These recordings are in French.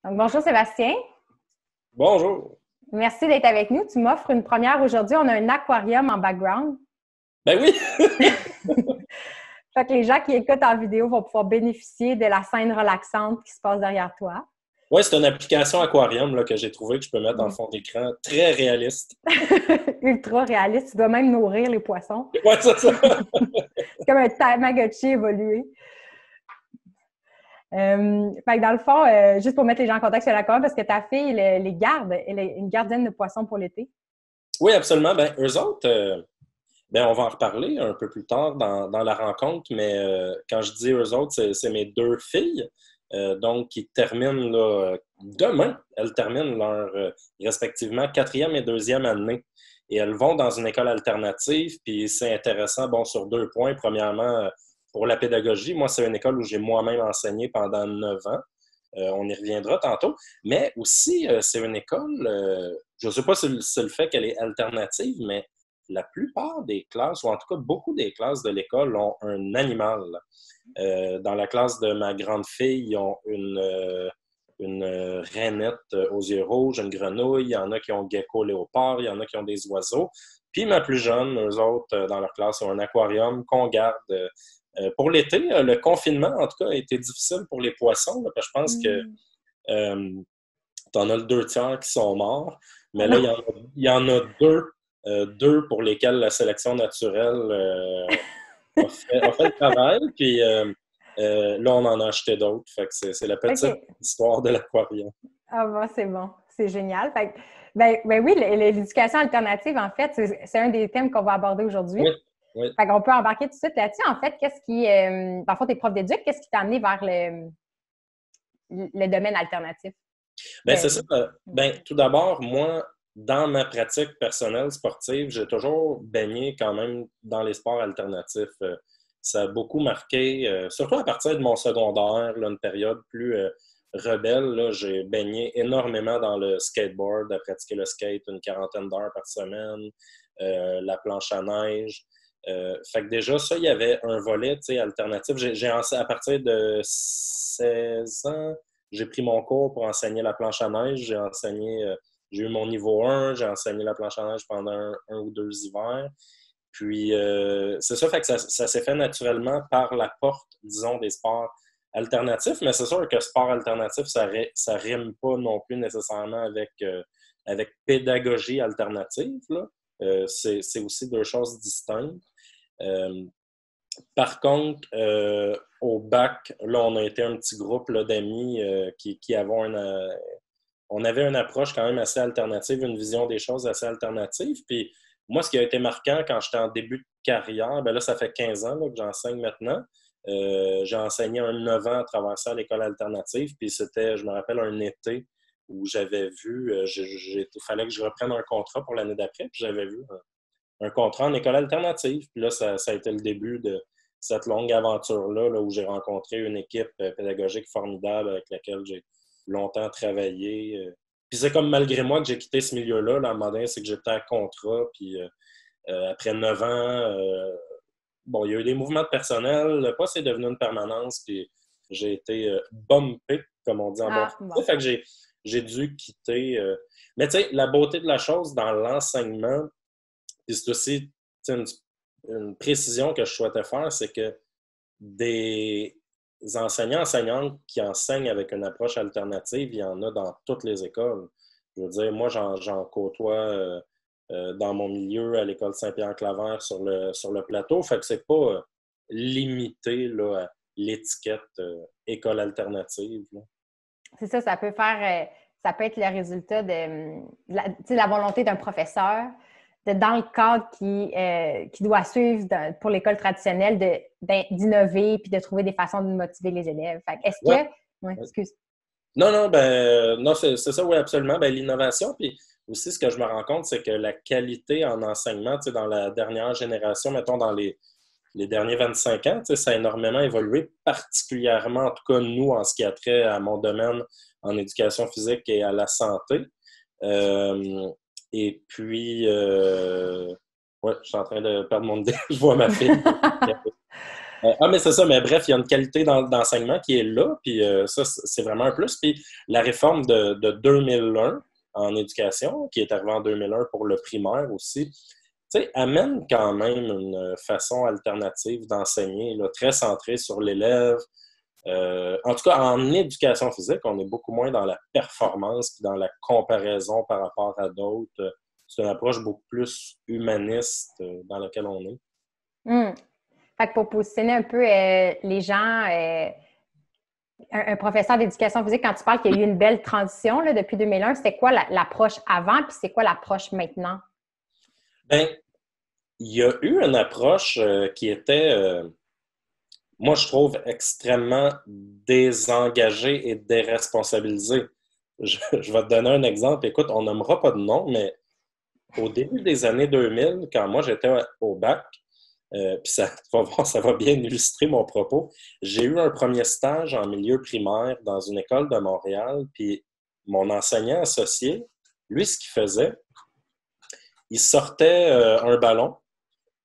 Donc, bonjour Sébastien. Bonjour. Merci d'être avec nous. Tu m'offres une première aujourd'hui. On a un aquarium en background. Ben oui! Fait que les gens qui écoutent en vidéo vont pouvoir bénéficier de la scène relaxante qui se passe derrière toi. Oui, c'est une application Aquarium là, que j'ai trouvée que je peux mettre en Oui. fond d'écran. Très réaliste. Ultra réaliste. Tu dois même nourrir les poissons. Oui, c'est ça. C'est comme un Tamagotchi évolué. Fait que dans le fond, juste pour mettre les gens en contact sur l'aquarium, parce que ta fille les garde. Elle est une gardienne de poissons pour l'été. Oui, absolument. Ben, eux autres, ben, on va en reparler un peu plus tard dans la rencontre, mais quand je dis eux autres, c'est mes deux filles, donc qui terminent là, demain. Elles terminent leur respectivement quatrième et deuxième année. Et elles vont dans une école alternative, puis c'est intéressant, bon, sur deux points. Premièrement, pour la pédagogie, moi, c'est une école où j'ai moi-même enseigné pendant 9 ans. On y reviendra tantôt. Mais aussi, c'est une école, je ne sais pas si c'est le fait qu'elle est alternative, mais la plupart des classes, ou en tout cas beaucoup des classes de l'école, ont un animal. Dans la classe de ma grande fille, ils ont une rainette aux yeux rouges, une grenouille, il y en a qui ont gecko léopard, il y en a qui ont des oiseaux. Puis ma plus jeune, eux autres, dans leur classe, ils ont un aquarium qu'on garde. Pour l'été, le confinement, en tout cas, a été difficile pour les poissons, là, parce que je pense que tu en as le deux tiers qui sont morts. Mais là, il y en a deux pour lesquels la sélection naturelle a fait le travail. Puis là, on en a acheté d'autres. Fait que c'est la petite OK. histoire de l'aquarium. Ah bon, c'est bon. C'est génial. Fait que, ben oui, l'éducation alternative, en fait, c'est un des thèmes qu'on va aborder aujourd'hui. Oui, oui. Fait qu'on peut embarquer tout de suite là-dessus. En fait, qu'est-ce qui, dans le fond, t'es prof d'éduc, qu'est-ce qui t'a amené vers le domaine alternatif? Ben, c'est ça. Ben, tout d'abord, moi, dans ma pratique personnelle sportive, j'ai toujours baigné quand même dans les sports alternatifs. Ça a beaucoup marqué, surtout à partir de mon secondaire, là, une période plus rebelle, là, j'ai baigné énormément dans le skateboard, à pratiquer le skate une quarantaine d'heures par semaine, la planche à neige. Fait que déjà, ça, il y avait un volet, tu sais, alternatif. À partir de 16 ans, j'ai pris mon cours pour enseigner la planche à neige. J'ai eu mon niveau 1, j'ai enseigné la planche à neige pendant un ou deux hivers. Puis, c'est ça, fait que ça s'est fait naturellement par la porte, disons, des sports alternatifs. Mais c'est sûr que sport alternatif, ça rime pas non plus nécessairement avec pédagogie alternative, là. C'est aussi deux choses distinctes. Euh, Par contre, au bac, là, on a été un petit groupe là, d'amis qui avons on avait une approche quand même assez alternative, une vision des choses assez alternative. Puis moi, ce qui a été marquant quand j'étais en début de carrière, ben là, ça fait 15 ans là, que j'enseigne maintenant. J'ai enseigné 9 ans à travers ça à l'école alternative. Puis c'était, je me rappelle, un été où j'avais vu, il fallait que je reprenne un contrat pour l'année d'après. Puis j'avais vu un contrat en école alternative. Puis là, ça a été le début de cette longue aventure-là là, où j'ai rencontré une équipe pédagogique formidable avec laquelle j'ai longtemps travaillé. Puis c'est comme malgré moi que j'ai quitté ce milieu-là. Là, à un moment donné, c'est que j'étais à contrat. Puis après 9 ans, bon, il y a eu des mouvements de personnel. Le poste est devenu une permanence. Puis j'ai été bumpé, comme on dit en bon Ah, français. bon. Fait que j'ai dû quitter. Mais tu sais, la beauté de la chose dans l'enseignement, puis c'est aussi une précision que je souhaitais faire, c'est que des enseignantes qui enseignent avec une approche alternative, il y en a dans toutes les écoles. Je veux dire, moi, j'en côtoie dans mon milieu à l'école Saint-Pierre-Claver sur le plateau. Fait que c'est pas limité là, à l'étiquette école alternative, là. C'est ça, ça peut être le résultat de la volonté d'un professeur, dans le cadre qui doit suivre pour l'école traditionnelle, d'innover puis de trouver des façons de motiver les élèves. Fait que est-ce Ouais. que... Oui, excuse. Non, non, ben, non, c'est ça, oui, absolument. Ben, l'innovation, puis aussi, ce que je me rends compte, c'est que la qualité en enseignement, tu sais, dans la dernière génération, mettons, dans les derniers 25 ans, tu sais, ça a énormément évolué, particulièrement, en tout cas, nous, en ce qui a trait à mon domaine en éducation physique et à la santé. Euh, et puis, ouais, je suis en train de perdre mon idée. Je vois ma fille. Mais c'est ça, mais bref, il y a une qualité d'enseignement qui est là, puis ça, c'est vraiment un plus. Puis la réforme de 2001 en éducation, qui est arrivée en 2001 pour le primaire aussi, tu sais, amène quand même une façon alternative d'enseigner, là, très centrée sur l'élève. En tout cas, en éducation physique, on est beaucoup moins dans la performance puis dans la comparaison par rapport à d'autres. C'est une approche beaucoup plus humaniste dans laquelle on est. Fait que pour positionner un peu les gens, un professeur d'éducation physique, quand tu parles qu'il y a eu une belle transition là, depuis 2001, c'était quoi l'approche avant, puis c'est quoi l'approche maintenant? Bien, il y a eu une approche qui était, moi, je trouve extrêmement désengagée et déresponsabilisée. Je vais te donner un exemple. Écoute, on nommera pas de nom, mais au début des années 2000, quand moi j'étais au bac, puis ça, tu vas voir, ça va bien illustrer mon propos, j'ai eu un premier stage en milieu primaire dans une école de Montréal, puis mon enseignant associé, lui, ce qu'il faisait, il sortait un ballon,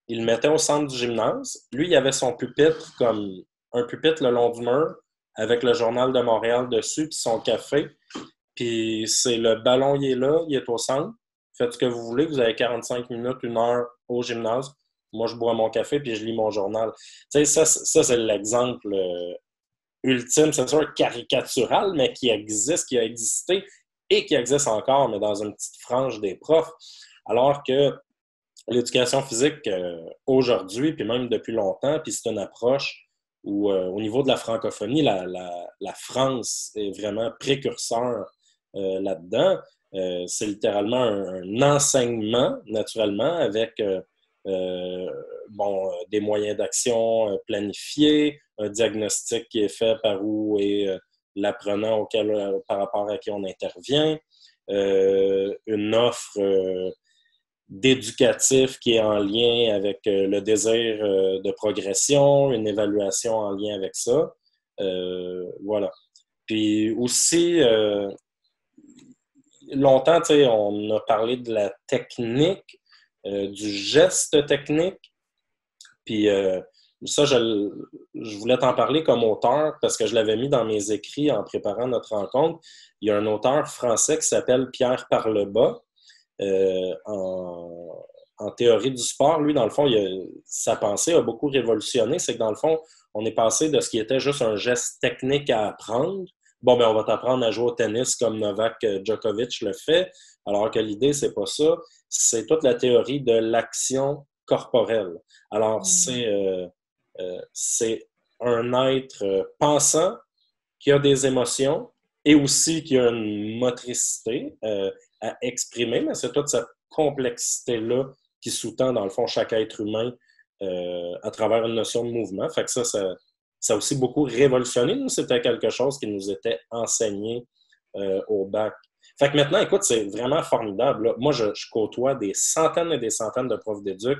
il le mettait au centre du gymnase. Lui, il avait son pupitre comme un pupitre le long du mur avec le Journal de Montréal dessus, puis son café. Puis c'est le ballon, il est là, il est au centre. Faites ce que vous voulez, vous avez 45 minutes, 1 heure au gymnase. Moi, je bois mon café puis je lis mon journal. Tu sais, ça c'est l'exemple ultime, c'est sûr caricatural, mais qui existe, qui a existé et qui existe encore, mais dans une petite frange des profs. Alors que l'éducation physique aujourd'hui, puis même depuis longtemps, puis c'est une approche où, au niveau de la francophonie, la France est vraiment précurseur là-dedans. C'est littéralement un enseignement, naturellement, avec des moyens d'action planifiés, un diagnostic qui est fait par où est l'apprenant par rapport à qui on intervient, une offre d'éducatif qui est en lien avec le désir de progression, une évaluation en lien avec ça. Voilà. Puis aussi, longtemps, tu sais, on a parlé de la technique, du geste technique. Puis ça, je voulais t'en parler comme auteur parce que je l'avais mis dans mes écrits en préparant notre rencontre. Il y a un auteur français qui s'appelle Pierre Parlebas. En théorie du sport, lui, dans le fond, sa pensée a beaucoup révolutionné. C'est que dans le fond, on est passé de ce qui était juste un geste technique à apprendre. Bon, ben, on va t'apprendre à jouer au tennis comme Novak Djokovic le fait, alors que l'idée, c'est pas ça. C'est toute la théorie de l'action corporelle. Alors, c'est un être pensant qui a des émotions et aussi qui a une motricité à exprimer, mais c'est toute cette complexité-là qui sous-tend, dans le fond, chaque être humain à travers une notion de mouvement. Fait que ça a aussi beaucoup révolutionné. Nous, c'était quelque chose qui nous était enseigné au bac. Fait que maintenant, écoute, c'est vraiment formidable. Là. Moi, je côtoie des centaines et des centaines de profs d'éduc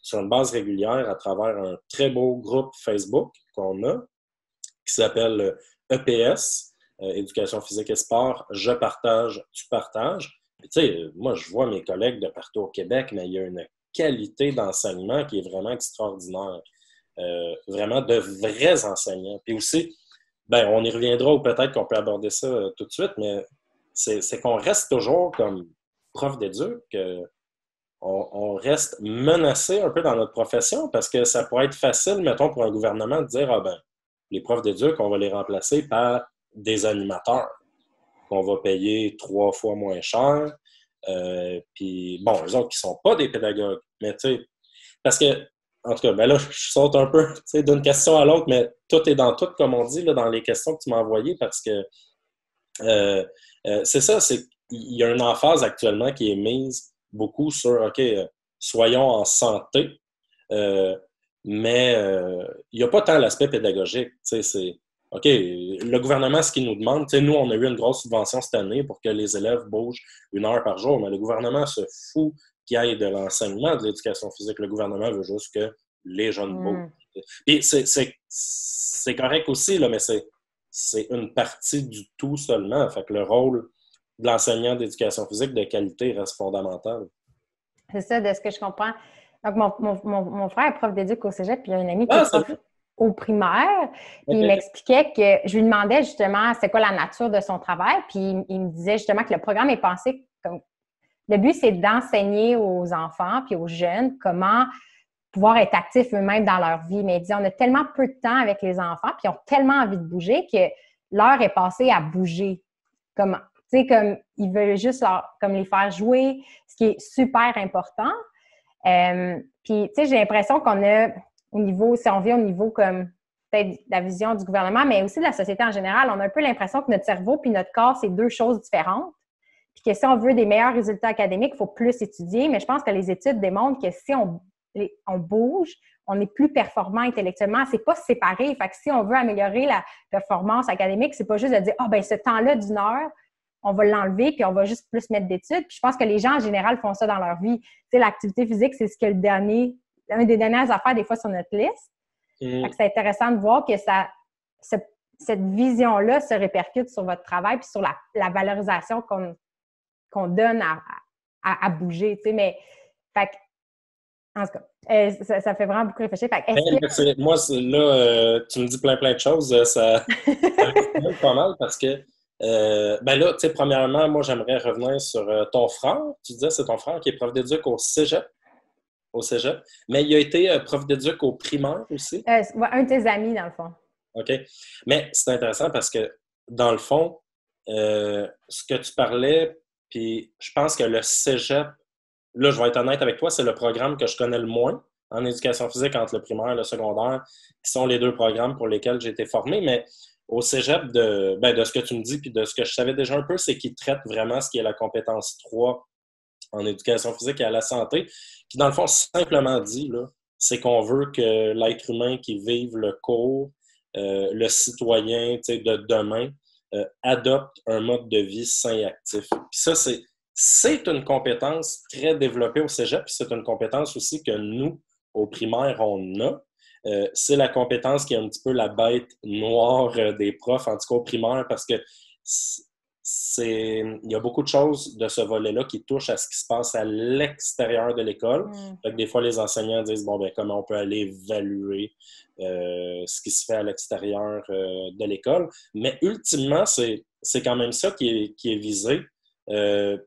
sur une base régulière à travers un très beau groupe Facebook qu'on a qui s'appelle EPS, Éducation physique et sport, je partage, tu partages. Tu sais, moi, je vois mes collègues de partout au Québec, mais il y a une qualité d'enseignement qui est vraiment extraordinaire. Vraiment de vrais enseignants. Puis aussi, ben, on y reviendra ou peut-être qu'on peut aborder ça tout de suite, mais c'est qu'on reste toujours comme prof d'éduc, on reste menacé un peu dans notre profession parce que ça pourrait être facile, mettons, pour un gouvernement de dire, ah ben, les profs d'éduc, on va les remplacer par des animateurs qu'on va payer 3 fois moins cher. Puis, bon, eux autres qui ne sont pas des pédagogues, mais tu sais, parce que, en tout cas, ben là, je saute un peu d'une question à l'autre, mais tout est dans tout, comme on dit, là, dans les questions que tu m'as envoyées, parce que c'est ça, c'est qu'il y a une emphase actuellement qui est mise beaucoup sur, OK, soyons en santé, mais il n'y a pas tant l'aspect pédagogique. C'est, OK, le gouvernement, ce qu'il nous demande, nous, on a eu une grosse subvention cette année pour que les élèves bougent 1 heure par jour, mais le gouvernement se fout qu'il y ait de l'enseignement de l'éducation physique. Le gouvernement veut juste que les jeunes bougent. Et c'est correct aussi, là, mais c'est une partie du tout seulement. Fait que le rôle de l'enseignant d'éducation physique de qualité reste fondamental. C'est ça, de ce que je comprends. Donc, mon frère est prof d'éduc au cégep, puis il y a une amie qui est prof. au primaire, puis il OK. m'expliquait que je lui demandais justement c'est quoi la nature de son travail, puis il me disait justement que le programme est pensé comme le but, c'est d'enseigner aux enfants puis aux jeunes comment pouvoir être actifs eux-mêmes dans leur vie. Mais il dit, on a tellement peu de temps avec les enfants puis ils ont tellement envie de bouger que l'heure est passée à bouger. Comme, tu sais, comme ils veulent juste comme les faire jouer, ce qui est super important. Puis, tu sais, j'ai l'impression qu'on a au niveau, si on vit au niveau comme peut-être de la vision du gouvernement, mais aussi de la société en général, on a un peu l'impression que notre cerveau puis notre corps, c'est deux choses différentes. Puis que si on veut des meilleurs résultats académiques, il faut plus étudier. Mais je pense que les études démontrent que si on bouge, on est plus performant intellectuellement. C'est pas séparé. Fait que si on veut améliorer la performance académique, c'est pas juste de dire « Ah, ben ce temps-là d'une heure, on va l'enlever puis on va juste plus mettre d'études. » Puis je pense que les gens, en général, font ça dans leur vie. Tu sais, l'activité physique, c'est ce que l'une des dernières affaires, des fois, sur notre liste. Fait que c'est intéressant de voir que cette vision-là se répercute sur votre travail puis sur la valorisation qu'on donne à bouger, tu sais, mais fait que, en tout cas, ça fait vraiment beaucoup réfléchir. Fait que, Moi, là, tu me dis plein de choses, ça m'intéresse pas mal parce que, ben là, tu sais, premièrement, moi, j'aimerais revenir sur ton frère. Tu disais, c'est ton frère qui est prof d'éduc au cégep, mais il a été prof d'éduc au primaire aussi. Un de tes amis, dans le fond. OK. Mais c'est intéressant parce que, dans le fond, ce que tu parlais, puis je pense que le cégep, là, je vais être honnête avec toi, c'est le programme que je connais le moins en éducation physique entre le primaire et le secondaire, qui sont les deux programmes pour lesquels j'ai été formé. Mais au cégep, de ce que tu me dis, puis de ce que je savais déjà un peu, c'est qu'ils traitent vraiment ce qui est la compétence 3 en éducation physique et à la santé, qui, dans le fond, simplement dit, là, c'est qu'on veut que l'être humain qui vive le cours, le citoyen de demain, adopte un mode de vie sain et actif. Puis ça, c'est une compétence très développée au cégep, puis c'est une compétence aussi que nous, au primaire, on a. C'est la compétence qui est un petit peu la bête noire des profs, en tout cas au primaire, parce que il y a beaucoup de choses de ce volet-là qui touchent à ce qui se passe à l'extérieur de l'école. Fait que des fois, les enseignants disent, bon, ben comment on peut aller évaluer ce qui se fait à l'extérieur de l'école. Mais ultimement, c'est quand même ça qui est visé.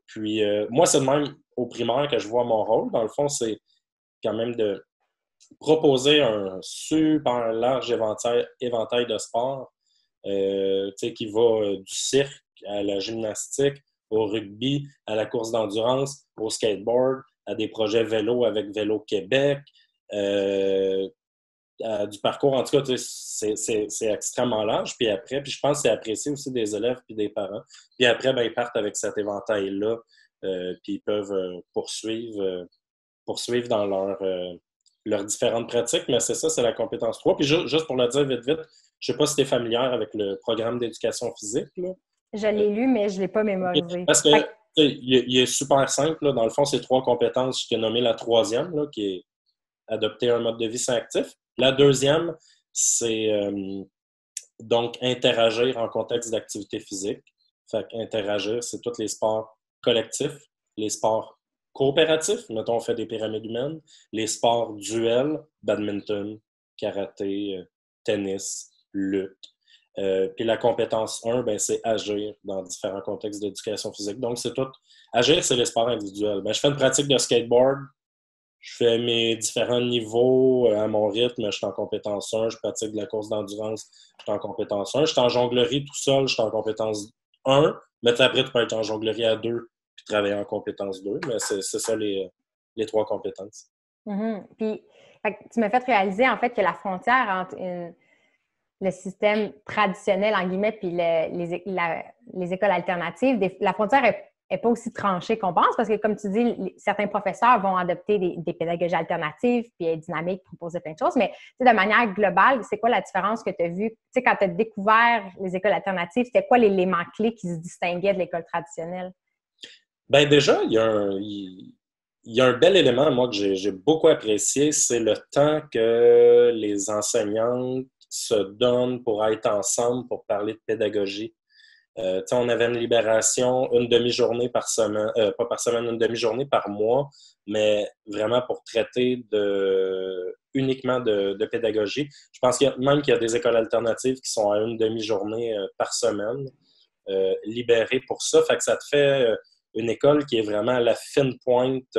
Puis moi, c'est de même au primaire que je vois mon rôle. Dans le fond, c'est quand même de proposer un super large éventail de sports qui va du cirque à la gymnastique, au rugby, à la course d'endurance, au skateboard, à des projets vélo avec Vélo Québec, du parcours. En tout cas, c'est extrêmement large. Puis après, puis je pense que c'est apprécié aussi des élèves puis des parents. Puis après, ben, ils partent avec cet éventail-là, puis ils peuvent poursuivre dans leurs différentes pratiques. Mais c'est ça, c'est la compétence 3. Puis juste pour le dire vite, je ne sais pas si tu es familière avec le programme d'éducation physique, là. Je l'ai lu, mais je ne l'ai pas mémorisé. Parce que il est super simple. Là. Dans le fond, c'est 3 compétences. Je t'ai nommé la troisième, là, qui est adopter un mode de vie sain actif. La deuxième, c'est donc interagir en contexte d'activité physique. Fait interagir, c'est tous les sports collectifs, les sports coopératifs, mettons, on fait des pyramides humaines, les sports duels, badminton, karaté, tennis, lutte. Puis la compétence 1, ben, c'est agir dans différents contextes d'éducation physique. Donc, c'est tout. Agir, c'est les sports individuels. Ben, je fais une pratique de skateboard. Je fais mes différents niveaux à mon rythme. Je suis en compétence 1. Je pratique de la course d'endurance. Je suis en compétence 1. Je suis en jonglerie tout seul. Je suis en compétence 1. Mais après, tu peux être en jonglerie à 2 puis travailler en compétence 2. Mais c'est ça les 3 compétences. Puis, tu m'as fait réaliser, en fait, que la frontière entre le système traditionnel, en guillemets, puis les écoles alternatives, la frontière n'est pas aussi tranchée qu'on pense, parce que, comme tu dis, certains professeurs vont adopter des pédagogies alternatives, puis être dynamiques, proposer plein de choses, mais de manière globale, c'est quoi la différence que tu as vue? Tu sais, quand tu as découvert les écoles alternatives, c'était quoi l'élément clé qui se distinguait de l'école traditionnelle? Bien, déjà, il y a un bel élément, moi, que j'ai beaucoup apprécié, c'est le temps que les enseignantes se donnent pour être ensemble, pour parler de pédagogie. On avait une libération, une demi-journée par semaine, pas par semaine, une demi-journée par mois, mais vraiment pour traiter uniquement de pédagogie. Je pense qu'il y a des écoles alternatives qui sont à une demi-journée par semaine, libérées pour ça. Fait que ça te fait une école qui est vraiment à la fine pointe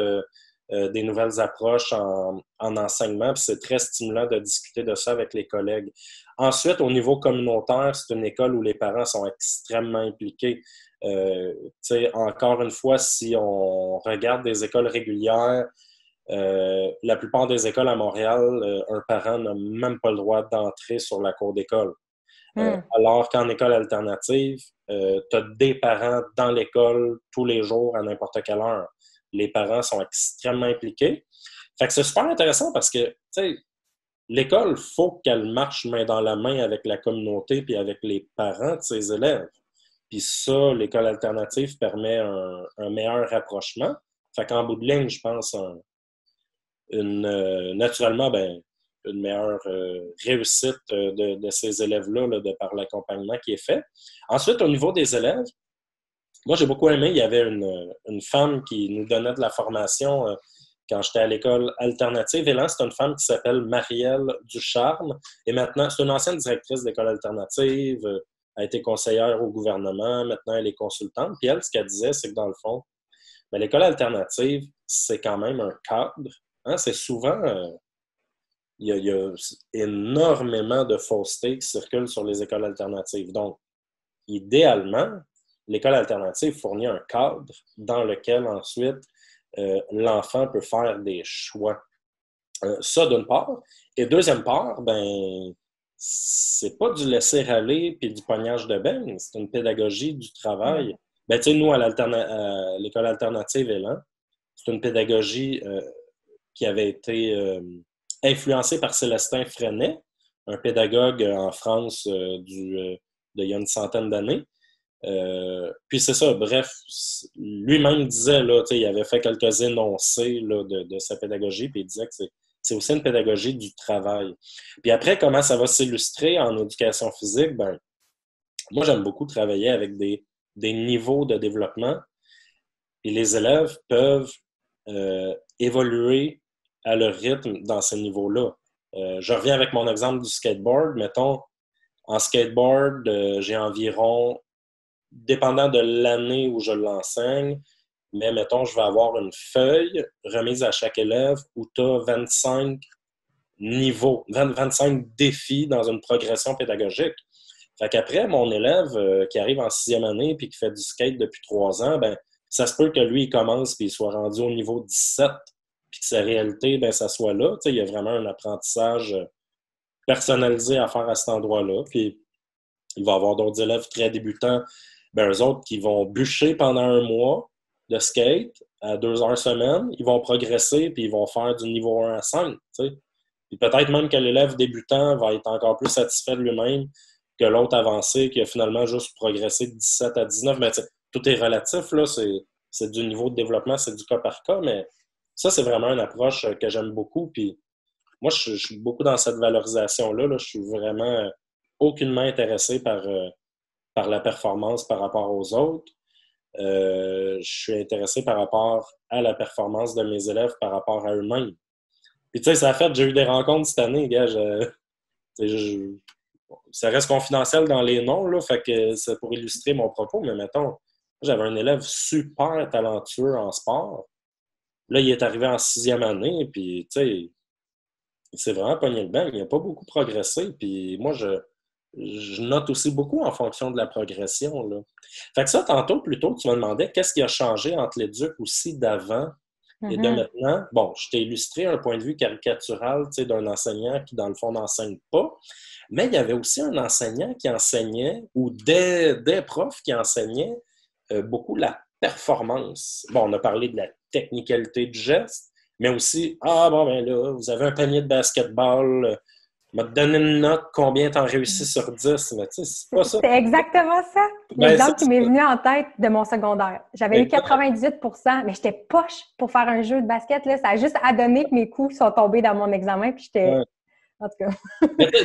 des nouvelles approches en enseignement. Puis c'est très stimulant de discuter de ça avec les collègues. Ensuite, au niveau communautaire, c'est une école où les parents sont extrêmement impliqués. Encore une fois, si on regarde des écoles régulières, la plupart des écoles à Montréal, un parent n'a même pas le droit d'entrer sur la cour d'école. Alors qu'en école alternative, tu as des parents dans l'école tous les jours à n'importe quelle heure. Les parents sont extrêmement impliqués. Fait que c'est super intéressant parce que, tu sais, l'école, il faut qu'elle marche main dans la main avec la communauté puis avec les parents de ses élèves. Puis ça, l'école alternative permet un meilleur rapprochement. Fait qu'en bout de ligne, je pense, naturellement, une meilleure réussite de ces élèves-là là, de par l'accompagnement qui est fait. Ensuite, au niveau des élèves, moi, j'ai beaucoup aimé, il y avait une femme qui nous donnait de la formation quand j'étais à l'école alternative. Et là, c'est une femme qui s'appelle Marielle Ducharme. Et maintenant, c'est une ancienne directrice d'école alternative, a été conseillère au gouvernement, maintenant elle est consultante. Puis elle, ce qu'elle disait, c'est que dans le fond, l'école alternative, c'est quand même un cadre. Hein? C'est souvent... il y a énormément de faussetés qui circulent sur les écoles alternatives. Donc, idéalement, l'école alternative fournit un cadre dans lequel ensuite l'enfant peut faire des choix. Ça, d'une part. Et deuxième part, c'est pas du laisser-aller puis du pognage de beigne, c'est une pédagogie du travail. Tu sais, nous, à l'école alternative Élan, c'est une pédagogie qui avait été influencée par Célestin Freinet, un pédagogue en France d'il y a une centaine d'années. Puis c'est ça, bref, lui-même disait, là, il avait fait quelques énoncés là, de sa pédagogie, puis il disait que c'est aussi une pédagogie du travail. Puis après, comment ça va s'illustrer en éducation physique? Moi, j'aime beaucoup travailler avec des niveaux de développement, et les élèves peuvent évoluer à leur rythme dans ces niveaux-là. Je reviens avec mon exemple du skateboard. Mettons, en skateboard, j'ai environ, dépendant de l'année où je l'enseigne, mais mettons, je vais avoir une feuille remise à chaque élève où tu as 25 niveaux, 25 défis dans une progression pédagogique. Fait qu'après, mon élève qui arrive en 6e année et qui fait du skate depuis 3 ans, ça se peut que lui, il commence et il soit rendu au niveau 17 puis que sa réalité, ça soit là. Il y a vraiment un apprentissage personnalisé à faire à cet endroit-là. Puis il va y avoir d'autres élèves très débutants, eux autres qui vont bûcher pendant un mois de skate à 2 heures semaine. Ils vont progresser puis ils vont faire du niveau 1 à 5. Puis peut-être même que l'élève débutant va être encore plus satisfait de lui-même que l'autre avancé qui a finalement juste progressé de 17 à 19. Mais tout est relatif, là. C'est du niveau de développement, c'est du cas par cas, mais ça, c'est vraiment une approche que j'aime beaucoup. Puis moi, je suis beaucoup dans cette valorisation-là. Là. Je suis vraiment aucunement intéressé par la performance par rapport aux autres. Je suis intéressé par rapport à la performance de mes élèves par rapport à eux-mêmes. Puis tu sais, ça a fait, j'ai eu des rencontres cette année, gars. Ça reste confidentiel dans les noms, là, fait que c'est pour illustrer mon propos, mais mettons, j'avais un élève super talentueux en sport. Là, il est arrivé en 6e année, puis tu sais, il s'est vraiment pogné le banc. Il n'a pas beaucoup progressé, puis moi, je note aussi beaucoup en fonction de la progression, là. Fait que ça, tantôt, plutôt, tu me demandais qu'est-ce qui a changé entre l'éduc aussi d'avant et de maintenant. Bon, je t'ai illustré un point de vue caricatural, tu sais, d'un enseignant qui, dans le fond, n'enseigne pas. Mais il y avait aussi un enseignant qui enseignait, ou des profs qui enseignaient beaucoup la performance. Bon, on a parlé de la technicalité du geste, mais aussi, là, vous avez un panier de basketball, m'a donné une note, combien t'en réussis sur 10, mais tu sais, c'est pas ça. C'est exactement ça. L'exemple qui m'est venu en tête de mon secondaire. J'avais eu 98%, mais j'étais poche pour faire un jeu de basket, là. Ça a juste adonné que mes coups sont tombés dans mon examen, puis j'étais... Ouais. En tout cas.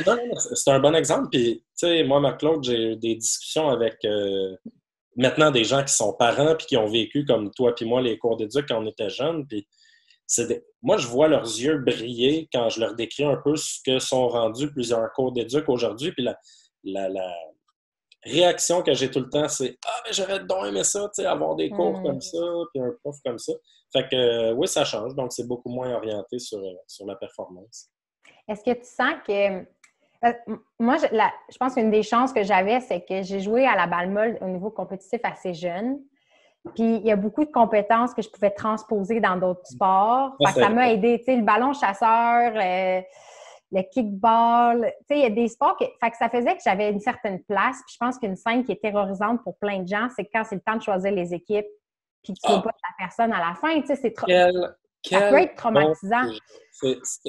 Non, c'est un bon exemple. Puis, tu sais, moi, Marc-Claude, j'ai eu des discussions avec maintenant des gens qui sont parents puis qui ont vécu comme toi puis moi les cours d'éduc quand on était jeunes. Puis, tu Moi, je vois leurs yeux briller quand je leur décris un peu ce que sont rendus plusieurs cours d'éduc aujourd'hui. Puis la réaction que j'ai tout le temps, c'est « Ah, mais j'aurais donc aimé ça, tu sais, avoir des cours comme ça, puis un prof comme ça. » Fait que oui, ça change. Donc, c'est beaucoup moins orienté sur la performance. Est-ce que tu sens que... moi, je pense qu'une des chances que j'avais, c'est que j'ai joué à la balle molle au niveau compétitif assez jeune. Puis, il y a beaucoup de compétences que je pouvais transposer dans d'autres sports. Fait que ça m'a aidé. Tu sais, le ballon chasseur, le kickball. Tu sais, il y a des sports fait que ça faisait que j'avais une certaine place. Puis, je pense qu'une scène qui est terrorisante pour plein de gens, c'est quand c'est le temps de choisir les équipes puis que tu veux pas la personne à la fin. Tu sais, ça peut être traumatisant.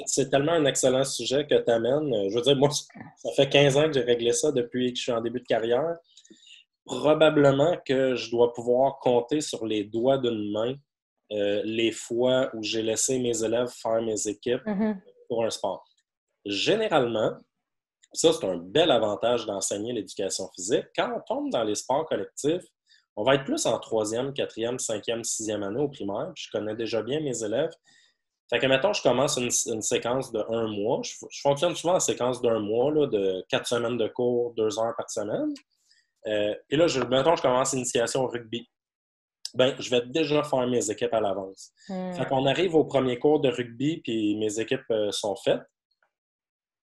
C'est tellement un excellent sujet que tu amènes. Je veux dire, moi, ça fait 15 ans que j'ai réglé ça depuis que je suis en début de carrière. Probablement que je dois pouvoir compter sur les doigts d'une main les fois où j'ai laissé mes élèves faire mes équipes pour un sport. Généralement, ça, c'est un bel avantage d'enseigner l'éducation physique. Quand on tombe dans les sports collectifs, on va être plus en 3e, 4e, 5e, 6e année au primaire. Puis je connais déjà bien mes élèves. Fait que, mettons, je commence une séquence de 1 mois. Je fonctionne souvent en séquence d'1 mois, là, de 4 semaines de cours, 2 heures par semaine. Puis là, mettons, je commence initiation au rugby. Ben, je vais déjà faire mes équipes à l'avance. Fait qu'on arrive au premier cours de rugby, puis mes équipes sont faites.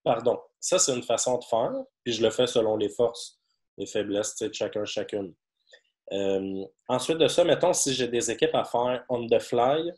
Pardon. Ça, c'est une façon de faire, puis je le fais selon les forces, les faiblesses, de chacun, chacune. Ensuite de ça, mettons, si j'ai des équipes à faire on the fly,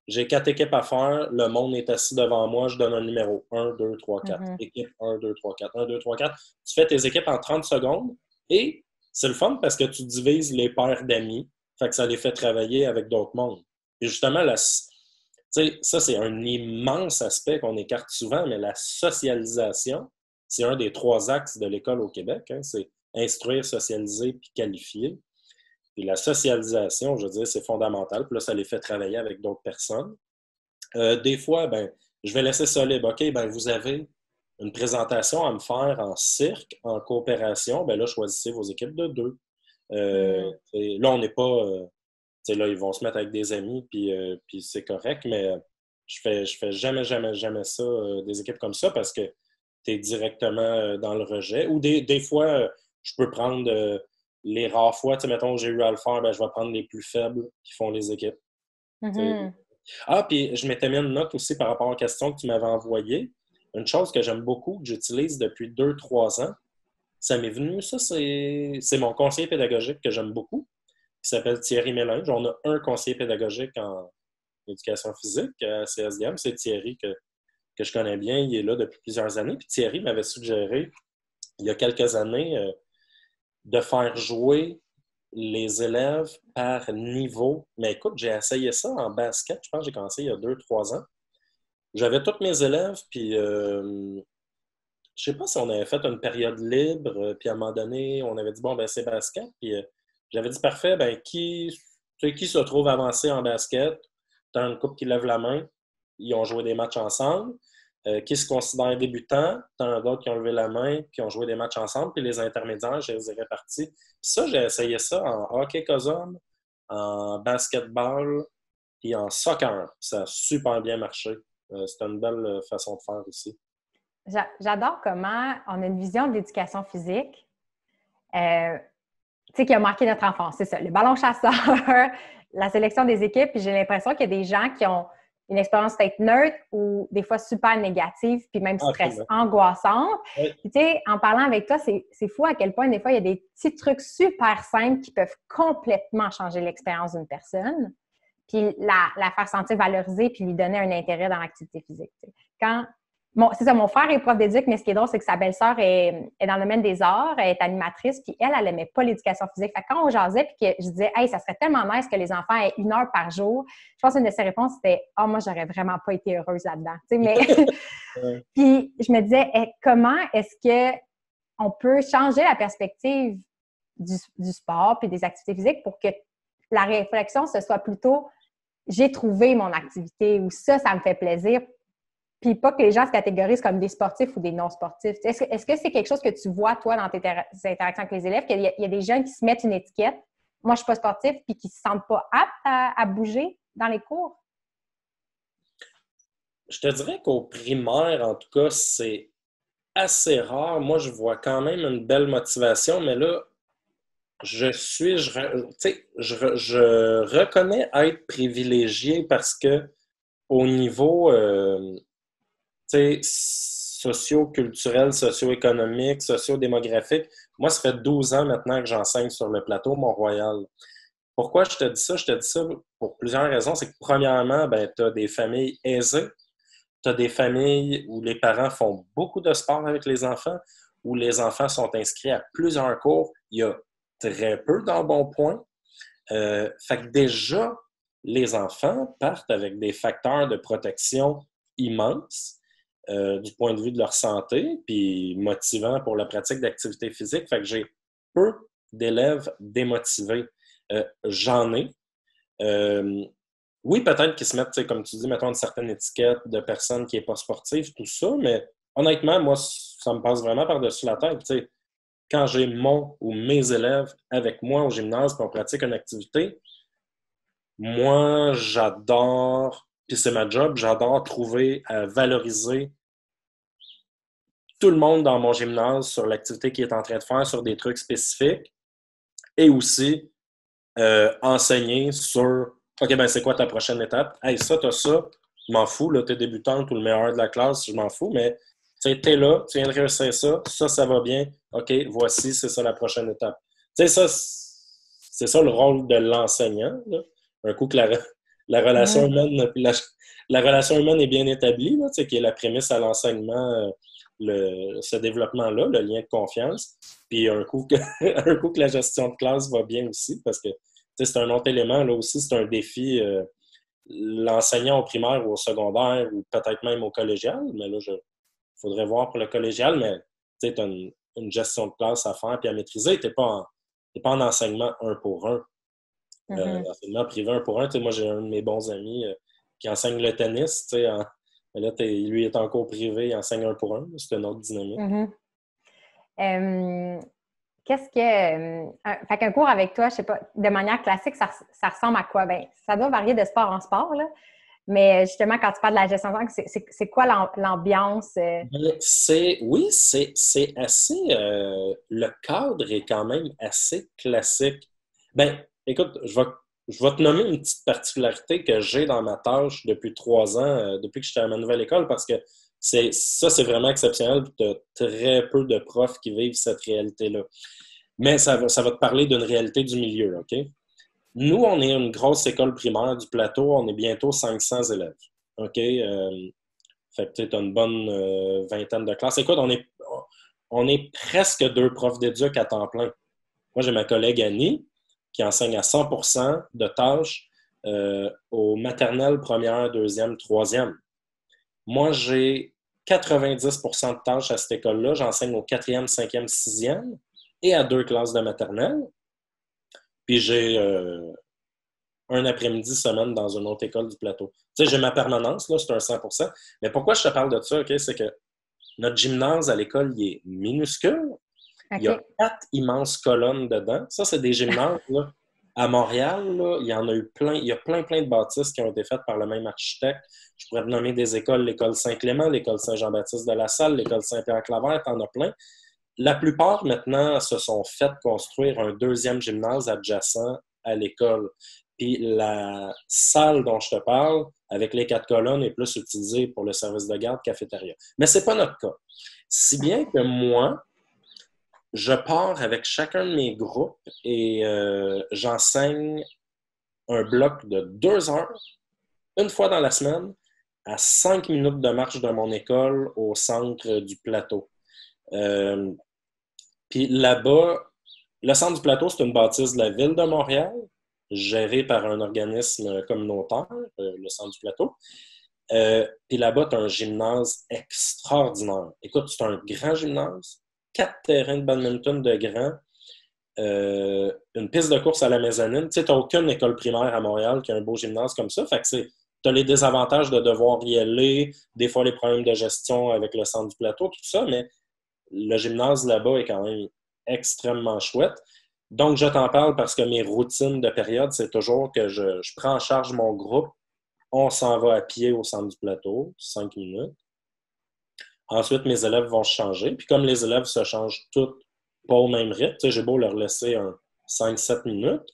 j'ai 4 équipes à faire, le monde est assis devant moi, je donne un numéro. 1, 2, 3, 4. Équipe 1, 2, 3, 4. 1, 2, 3, 4. Tu fais tes équipes en 30 secondes et c'est le fun parce que tu divises les paires d'amis. Fait que ça les fait travailler avec d'autres mondes. Et justement, ça, c'est un immense aspect qu'on écarte souvent, mais la socialisation, c'est un des 3 axes de l'école au Québec. Hein. C'est instruire, socialiser puis qualifier. Puis la socialisation, je veux dire, c'est fondamental. Puis là, ça les fait travailler avec d'autres personnes. Des fois, ben, je vais laisser ça libre. OK, ben, vous avez une présentation à me faire en cirque, en coopération. Ben là, choisissez vos équipes de 2. Là, on n'est pas... là, ils vont se mettre avec des amis, puis c'est correct, mais je fais jamais, jamais, jamais ça, des équipes comme ça, parce que tu es directement dans le rejet. Ou des fois, je peux prendre... les rares fois, mettons, j'ai eu à le faire, ben, je vais prendre les plus faibles qui font les équipes. Ah, puis je m'étais mis une note aussi par rapport aux questions que tu m'avais envoyées. Une chose que j'aime beaucoup, que j'utilise depuis 2-3 ans, ça m'est venu, ça, c'est mon conseiller pédagogique que j'aime beaucoup, qui s'appelle Thierry Mélange. On a un conseiller pédagogique en éducation physique à CSDM, c'est Thierry que je connais bien, il est là depuis plusieurs années. Puis Thierry m'avait suggéré, il y a quelques années, de faire jouer les élèves par niveau. Mais écoute, j'ai essayé ça en basket. Je pense que j'ai commencé il y a 2-3 ans. J'avais tous mes élèves, puis je sais pas si on avait fait une période libre, puis à un moment donné, on avait dit, bon, ben c'est basket. Puis j'avais dit, parfait, ben qui se trouve avancé en basket? T'as une couple qui lève la main. Ils ont joué des matchs ensemble. Qui se considèrent débutants, t'en as d'autres qui ont levé la main, qui ont joué des matchs ensemble, puis les intermédiaires, je les ai répartis. Puis ça, j'ai essayé ça en hockey cosum, en basketball, puis en soccer. Ça a super bien marché. C'est une belle façon de faire aussi. J'adore comment on a une vision de l'éducation physique qui a marqué notre enfance. C'est ça, le ballon chasseur, la sélection des équipes, puis j'ai l'impression qu'il y a des gens qui ont une expérience peut-être neutre ou des fois super négative, puis même angoissante. Oui. Puis, tu sais, en parlant avec toi, c'est fou à quel point des fois, il y a des petits trucs super simples qui peuvent complètement changer l'expérience d'une personne, puis la faire sentir valorisée, puis lui donner un intérêt dans l'activité physique. C'est ça, mon frère est prof d'éduc, mais ce qui est drôle, c'est que sa belle-sœur est dans le domaine des arts, elle est animatrice, puis elle n'aimait pas l'éducation physique. Fait que quand on jasait, puis que je disais, hey, ça serait tellement nice que les enfants aient 1 heure par jour, je pense qu'une de ses réponses, c'était, oh, moi, j'aurais vraiment pas été heureuse là-dedans. Mais puis je me disais, comment est-ce qu'on peut changer la perspective du sport puis des activités physiques pour que la réflexion, ce soit plutôt, j'ai trouvé mon activité ou ça me fait plaisir. Puis pas que les gens se catégorisent comme des sportifs ou des non-sportifs. Est-ce que c'est quelque chose que tu vois, toi, dans tes interactions avec les élèves, qu'il y a des jeunes qui se mettent une étiquette, moi, je suis pas sportif, puis qui se sentent pas aptes à bouger dans les cours? Je te dirais qu'au primaire, en tout cas, c'est assez rare. Moi, je vois quand même une belle motivation, mais là, tu sais, je reconnais être privilégié parce que au niveau, tu sais, socio-culturel, socio-économique, socio-démographique, moi, ça fait 12 ans maintenant que j'enseigne sur le plateau Mont-Royal. Pourquoi je te dis ça? Je te dis ça pour plusieurs raisons. C'est que premièrement, ben, tu as des familles aisées, tu as des familles où les parents font beaucoup de sport avec les enfants, où les enfants sont inscrits à plusieurs cours. Il y a très peu d'embonpoint. Fait que déjà, les enfants partent avec des facteurs de protection immenses du point de vue de leur santé, puis motivants pour la pratique d'activité physique. Fait que j'ai peu d'élèves démotivés. J'en ai. Euh, oui, peut-être qu'ils se mettent, comme tu dis, mettons une certaine étiquette de personne qui n'est pas sportive, tout ça, mais honnêtement, moi, ça me passe vraiment par-dessus la tête. T'sais, quand j'ai mon ou mes élèves avec moi au gymnase et on pratique une activité, moi, j'adore, puis c'est ma job, j'adore trouver à valoriser tout le monde dans mon gymnase sur l'activité qu'il est en train de faire, sur des trucs spécifiques, et aussi enseigner sur OK, ben c'est quoi ta prochaine étape? Hey, ça, t'as ça, je m'en fous, là, t'es débutante ou le meilleur de la classe, je m'en fous, mais tu sais, t'es là, tu viens de réussir ça va bien, OK, voici, c'est ça la prochaine étape. Tu sais, ça, c'est ça le rôle de l'enseignant, là. Un coup que la relation Mhm. humaine, la relation humaine est bien établie, là, tu sais, qui est la prémisse à l'enseignement, ce développement-là, le lien de confiance. Puis un coup que, un coup que la gestion de classe va bien aussi, parce que c'est un autre élément, là aussi, c'est un défi. L'enseignant au primaire ou au secondaire, ou peut-être même au collégial, mais là, il faudrait voir pour le collégial, mais tu as une gestion de classe à faire puis à maîtriser. Tu n'es pas en enseignement un pour un. Mhm. Enseignement privé un pour un. Moi, j'ai un de mes bons amis qui enseigne le tennis. Mais là, lui est en cours privé, il enseigne un pour un. C'est une autre dynamique. Mhm. Euh, Qu'est-ce que. Fait qu'un cours avec toi, je sais pas, de manière classique, ça ressemble à quoi? Ben, ça doit varier de sport en sport, là. Mais justement, quand tu parles de la gestion de temps, c'est quoi l'ambiance? Oui, c'est assez. Le cadre est quand même assez classique. Ben, écoute, je vais te nommer une petite particularité que j'ai dans ma tâche depuis 3 ans, depuis que j'étais à ma nouvelle école, parce que c'est vraiment exceptionnel. Tu as très peu de profs qui vivent cette réalité-là. Mais ça va te parler d'une réalité du milieu, OK? Nous, on est une grosse école primaire du plateau. On est bientôt 500 élèves. OK? Fait que tu as une bonne vingtaine de classes. Écoute, on est presque 2 profs d'éduc à temps plein. Moi, j'ai ma collègue Annie qui enseigne à 100% de tâches aux maternelles, première, deuxième, troisième. Moi, j'ai 90% de tâches à cette école-là. J'enseigne au quatrième, cinquième, sixième et à 2 classes de maternelle. Puis j'ai un après-midi semaine dans une autre école du plateau. Tu sais, j'ai ma permanence, là, c'est un 100%. Mais pourquoi je te parle de ça, OK? C'est que notre gymnase à l'école, il est minuscule. Il y a OK. 4 immenses colonnes dedans. Ça, c'est des gymnases, là. À Montréal, là, il y en a eu plein. Il y a plein de bâtisses qui ont été faites par le même architecte. Je pourrais te nommer des écoles, l'école Saint-Clément, l'école Saint-Jean-Baptiste de la Salle, l'école Saint-Pierre-Claver, t'en as plein. La plupart, maintenant, se sont fait construire un deuxième gymnase adjacent à l'école. Puis la salle dont je te parle, avec les 4 colonnes, est plus utilisée pour le service de garde, cafétéria. Mais ce n'est pas notre cas. Si bien que moi, je pars avec chacun de mes groupes et j'enseigne un bloc de 2 heures, une fois dans la semaine, à 5 minutes de marche de mon école au centre du plateau. Euh, Puis là-bas, le centre du plateau, c'est une bâtisse de la ville de Montréal, gérée par un organisme communautaire, le centre du plateau. Puis là-bas, tu as un gymnase extraordinaire. Écoute, c'est un grand gymnase, 4 terrains de badminton de grand, une piste de course à la mezzanine. Tu sais, tu n'as aucune école primaire à Montréal qui a un beau gymnase comme ça. Fait que tu as les désavantages de devoir y aller, des fois les problèmes de gestion avec le centre du plateau, tout ça, mais le gymnase là-bas est quand même extrêmement chouette. Donc, je t'en parle parce que mes routines de période, c'est toujours que je prends en charge mon groupe on s'en va à pied au centre du plateau, 5 minutes. Ensuite, mes élèves vont se changer. Puis comme les élèves se changent tous pas au même rythme, j'ai beau leur laisser un 5-7 minutes.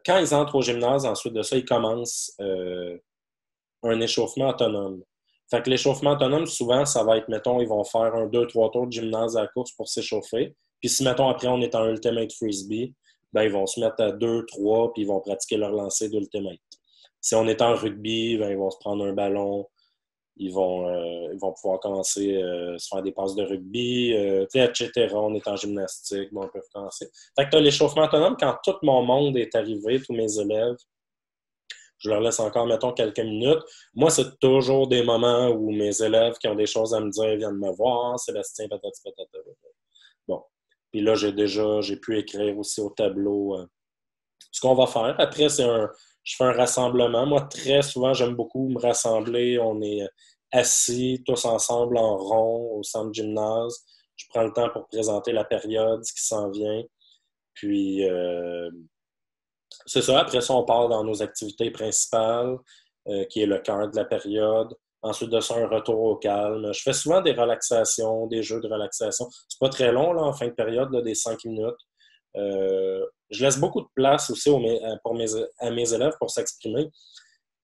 Quand ils entrent au gymnase, ensuite de ça, ils commencent un échauffement autonome. Fait que l'échauffement autonome, souvent, ça va être, mettons, ils vont faire 2-3 tours de gymnase à la course pour s'échauffer. Puis si, mettons, après, on est en Ultimate Frisbee, ben, ils vont se mettre à 2-3 puis ils vont pratiquer leur lancer d'Ultimate. Si on est en rugby, ben, ils vont se prendre un ballon, ils vont pouvoir commencer à se faire des passes de rugby, etc. On est en gymnastique, bon, ils peuvent commencer. Fait que tu as l'échauffement autonome quand tout mon monde est arrivé, tous mes élèves. Je leur laisse encore, mettons, quelques minutes. Moi, c'est toujours des moments où mes élèves qui ont des choses à me dire viennent me voir. Sébastien, patati patata. Bon. Puis là, j'ai pu écrire aussi au tableau ce qu'on va faire. Après, je fais un rassemblement. Moi, très souvent, j'aime beaucoup me rassembler. On est assis tous ensemble en rond au centre de gymnase. Je prends le temps pour présenter la période, ce qui s'en vient. Puis, c'est ça. Après ça, on part dans nos activités principales, qui est le cœur de la période. Ensuite de ça, un retour au calme. Je fais souvent des relaxations, des jeux de relaxation. C'est pas très long, là, en fin de période, là, des 5 minutes. Je laisse beaucoup de place aussi à mes élèves pour s'exprimer.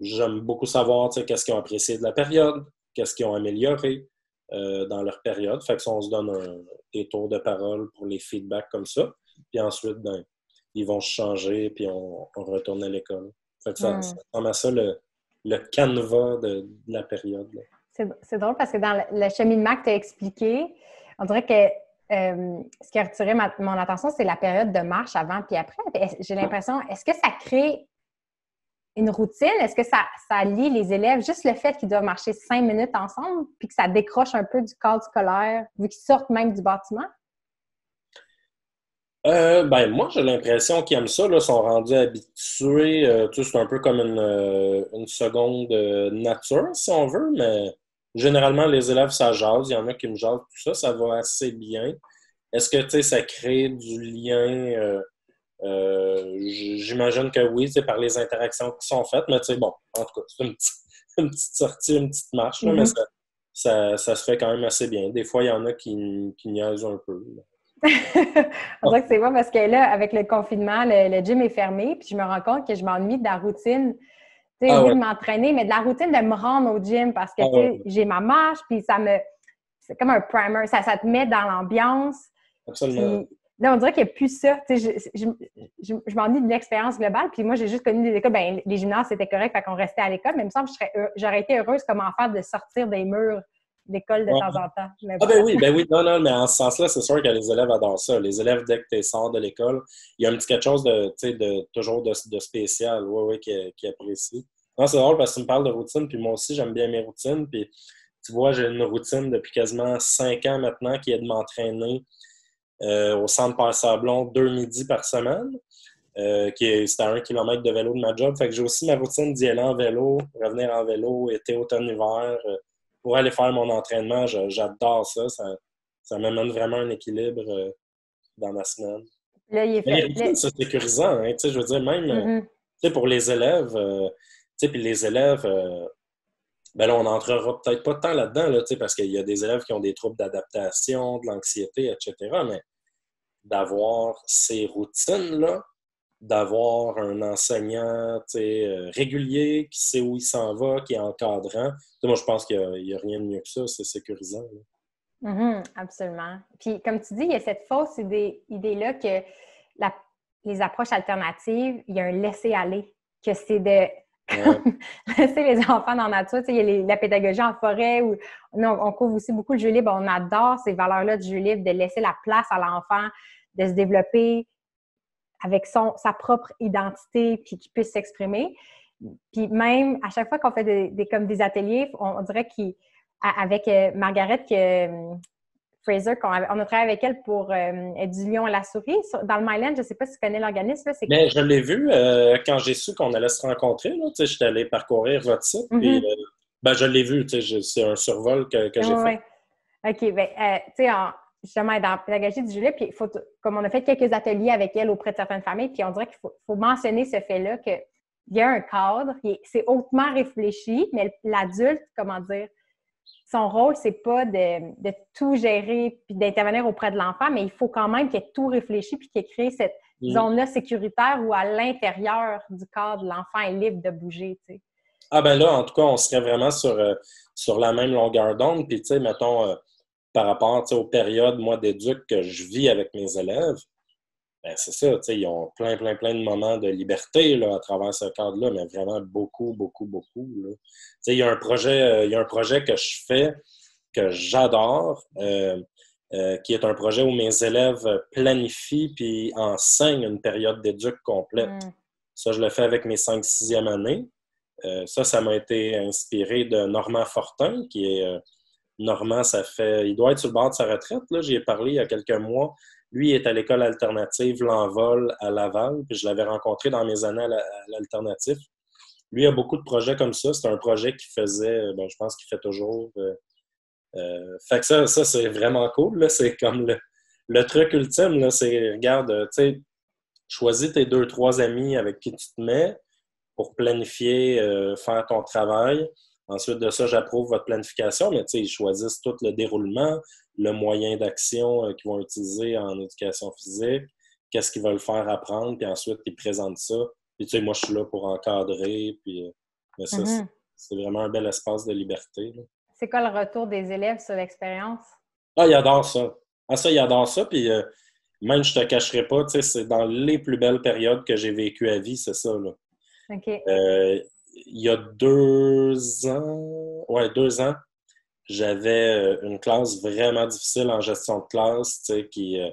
J'aime beaucoup savoir qu'est-ce qu'ils ont apprécié de la période, qu'est-ce qu'ils ont amélioré dans leur période. Fait que ça, on se donne des tours de parole pour les feedbacks comme ça. Puis ensuite, ben, ils vont se changer puis on retourne à l'école. Fait que ça ressemble à ça le canevas de la période. Là. C'est drôle parce que dans le cheminement que tu as expliqué, on dirait que ce qui a retiré mon attention, c'est la période de marche avant puis après. J'ai l'impression, est-ce que ça crée une routine? Est-ce que ça lie les élèves? Juste le fait qu'ils doivent marcher 5 minutes ensemble puis que ça décroche un peu du cadre scolaire, vu qu'ils sortent même du bâtiment? Ben, moi, j'ai l'impression qu'ils aiment ça, là, sont rendus habitués. C'est un peu comme une seconde nature, si on veut, mais généralement, les élèves, ça jase. Il y en a qui me jasent, tout ça, ça va assez bien. Est-ce que, tu sais, ça crée du lien? J'imagine que oui, par les interactions qui sont faites, mais tu sais, bon, en tout cas, c'est une petite sortie, une petite marche, là, mais ça se fait quand même assez bien. Des fois, il y en a qui niaisent un peu. Là. On dirait que c'est pas parce que là, avec le confinement, le gym est fermé, puis je me rends compte que je m'ennuie de la routine, tu sais, de m'entraîner, mais de la routine de me rendre au gym parce que, tu sais, j'ai ma marche, puis c'est comme un primer, ça te met dans l'ambiance. Absolument. Puis, là, on dirait qu'il n'y a plus ça. Tu sais, je m'ennuie de l'expérience globale, puis moi, j'ai juste connu des écoles, ben les gymnases, c'était correct, fait qu'on restait à l'école, mais il me semble que j'aurais été heureuse comme enfant de sortir des murs d'école de temps en temps. Ben oui. Non, mais en ce sens-là, c'est sûr que les élèves adorent ça. Les élèves, dès que tu sors de l'école, il y a un petit quelque chose toujours de spécial, qui apprécient. Non, c'est drôle parce que tu me parles de routine, puis moi aussi, j'aime bien mes routines. Puis tu vois, j'ai une routine depuis quasiment 5 ans maintenant qui est de m'entraîner au centre Père-Sablon 2 midis par semaine. C'était à 1 kilomètre de vélo de ma job. Fait que j'ai aussi ma routine d'y aller en vélo, revenir en vélo, été, automne, hiver. Pour aller faire mon entraînement, j'adore ça. Ça m'amène vraiment un équilibre dans ma semaine. Là, il est fait. Les routines, c'est sécurisant. Hein, je veux dire, même pour les élèves, puis les élèves, ben là, on n'entrera peut-être pas tant là-dedans, là, parce qu'il y a des élèves qui ont des troubles d'adaptation, de l'anxiété, etc. Mais d'avoir ces routines-là, d'avoir un enseignant régulier qui sait où il s'en va, qui est encadrant. Moi, je pense qu'il n'y a rien de mieux que ça, c'est sécurisant. Absolument. Puis, comme tu dis, il y a cette fausse idée-là que les approches alternatives, il y a un laisser-aller, que c'est de laisser les enfants dans la nature. Il y a la pédagogie en forêt, où on couvre aussi beaucoup le jeu libre. On adore ces valeurs-là du jeu libre, de laisser la place à l'enfant, de se développer avec sa propre identité, puis qu'il puisse s'exprimer. Puis même, à chaque fois qu'on fait comme des ateliers, on dirait qu'avec Margaret, Fraser, on a travaillé avec elle pour du lion à la souris. Dans le Myland, je ne sais pas si tu connais l'organisme. Mais je l'ai vu quand j'ai su qu'on allait se rencontrer. Je suis allé parcourir votre site, puis je l'ai vu. C'est un survol que j'ai fait. OK. Ben, tu sais, justement, dans la pédagogie du jeu libre, puis comme on a fait quelques ateliers avec elle auprès de certaines familles, puis on dirait qu'il faut mentionner ce fait-là que il y a un cadre, c'est hautement réfléchi, mais l'adulte, comment dire, son rôle, c'est pas de tout gérer puis d'intervenir auprès de l'enfant, mais il faut quand même qu'il y ait tout réfléchi puis qu'il y ait créé cette zone-là sécuritaire où à l'intérieur du cadre, l'enfant est libre de bouger, tu sais. Ah ben là, en tout cas, on serait vraiment sur la même longueur d'onde. Puis, tu sais, mettons, par rapport aux périodes, moi, d'éduc que je vis avec mes élèves, ben c'est ça, tu sais, ils ont plein de moments de liberté là, à travers ce cadre-là, mais vraiment beaucoup, beaucoup, beaucoup. Là. Tu sais, il y a un projet que je fais que j'adore, qui est un projet où mes élèves planifient puis enseignent une période d'éduc complète. Ça, je le fais avec mes 5e, 6e années. Ça m'a été inspiré de Normand Fortin, qui est Normand, il doit être sur le bord de sa retraite. Là. J'y ai parlé il y a quelques mois. Lui, il est à l'école alternative L'Envol à Laval, puis je l'avais rencontré dans mes années à l'alternatif. Lui a beaucoup de projets comme ça. C'est un projet qu'il faisait, je pense qu'il fait toujours. Fait que ça c'est vraiment cool. Là. C'est comme le truc ultime, là, c'est, regarde, tu sais, choisis tes 2, 3 amis avec qui tu te mets pour planifier, faire ton travail. Ensuite de ça, j'approuve votre planification, mais tu sais, ils choisissent tout le déroulement, le moyen d'action qu'ils vont utiliser en éducation physique, qu'est-ce qu'ils veulent faire apprendre, puis ensuite, ils présentent ça. Puis tu sais, moi, je suis là pour encadrer, puis mais ça, c'est vraiment un bel espace de liberté. Là. C'est quoi le retour des élèves sur l'expérience? Ah, ils adorent ça. Ah, ça, ils adorent ça, puis même, je te cacherai pas, tu sais, c'est dans les plus belles périodes que j'ai vécues à vie, c'est ça, là. OK. Il y a 2 ans, ouais, 2 ans, j'avais une classe vraiment difficile en gestion de classe, tu sais, puis à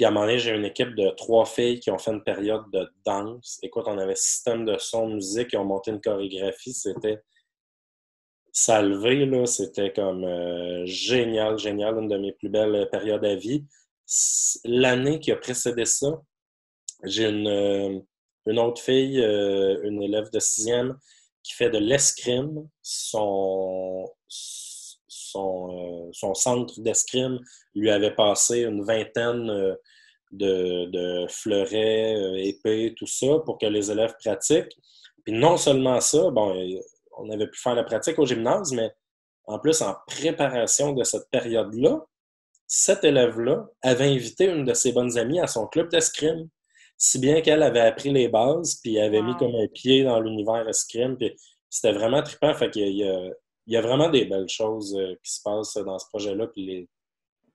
un moment donné, j'ai une équipe de 3 filles qui ont fait une période de danse. Écoute, on avait système de son, musique, ils ont monté une chorégraphie, c'était salvé, là, c'était comme génial, une de mes plus belles périodes à vie. L'année qui a précédé ça, j'ai une autre fille, une élève de 6e, qui fait de l'escrime. Son centre d'escrime lui avait passé une vingtaine de fleurets, épées, tout ça, pour que les élèves pratiquent. Puis non seulement ça, bon, on avait pu faire la pratique au gymnase, mais en plus, en préparation de cette période-là, cet élève-là avait invité une de ses bonnes amies à son club d'escrime. Si bien qu'elle avait appris les bases, puis avait mis comme un pied dans l'univers escrime, puis c'était vraiment trippant. Fait qu'il y a vraiment des belles choses qui se passent dans ce projet-là, puis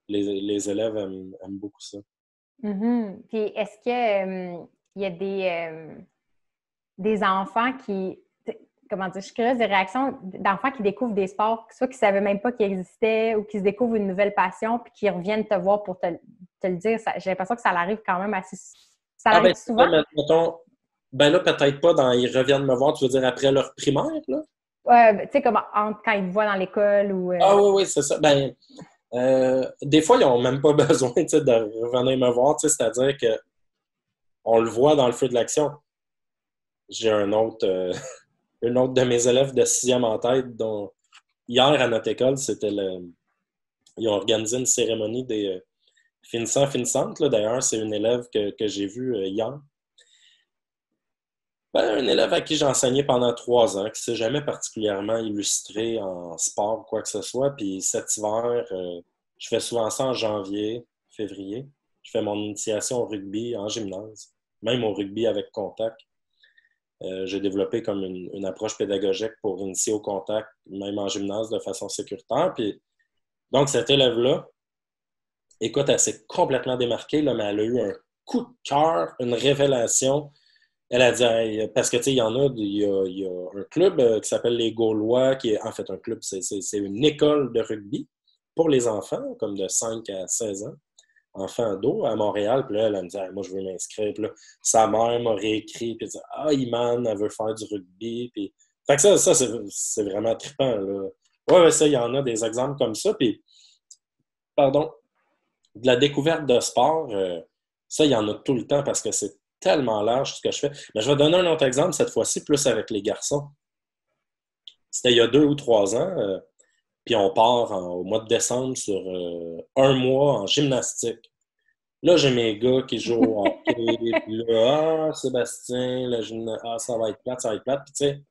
les élèves aiment beaucoup ça. Mm-hmm. Puis est-ce que il y a des enfants qui, comment dire, je suis curieuse des réactions d'enfants qui découvrent des sports, soit qui ne savaient même pas qu'ils existaient ou qui se découvrent une nouvelle passion puis qui reviennent te voir pour te le dire. J'ai l'impression que ça arrive quand même assez. Ça arrive souvent? Mettons, ben là, peut-être pas ils reviennent me voir, tu veux dire après leur primaire, là? Tu sais, comme quand ils te voient dans l'école ou... Ah oui, c'est ça. Ben, des fois, ils n'ont même pas besoin de revenir me voir, c'est-à-dire qu'on le voit dans le feu de l'action. J'ai une autre de mes élèves de 6e en tête, dont hier à notre école, ils ont organisé une cérémonie des finissants-finissantes. D'ailleurs, c'est une élève que j'ai vue hier. Ben, un élève à qui j'ai enseigné pendant 3 ans, qui ne s'est jamais particulièrement illustré en sport ou quoi que ce soit. Puis cet hiver, je fais souvent ça en janvier, février. Je fais mon initiation au rugby en gymnase, même au rugby avec contact. J'ai développé comme une approche pédagogique pour initier au contact, même en gymnase, de façon sécuritaire. Puis, donc, cet élève-là, écoute, elle s'est complètement démarquée, là, mais elle a eu un coup de cœur, une révélation. Elle a dit, hey, parce que, tu sais, il y a un club qui s'appelle les Gaulois, qui est en fait un club, c'est une école de rugby pour les enfants, comme de 5 à 16 ans, enfants d'eau à Montréal. Puis là, elle me dit, hey, moi, je veux m'inscrire. Puis là, sa mère m'a réécrit, puis elle dit, ah, Iman, elle veut faire du rugby. Puis... Fait que ça c'est vraiment trippant, là. Ouais, ça, il y en a des exemples comme ça. Puis, pardon, de la découverte de sport, ça, il y en a tout le temps parce que c'est tellement large ce que je fais. Mais je vais donner un autre exemple, cette fois-ci, plus avec les garçons. C'était il y a 2 ou 3 ans, puis on part au mois de décembre sur un mois en gymnastique. Là, j'ai mes gars qui jouent au hockey, puis là, Sébastien, ça va être plate, ça va être plate. Puis tu sais,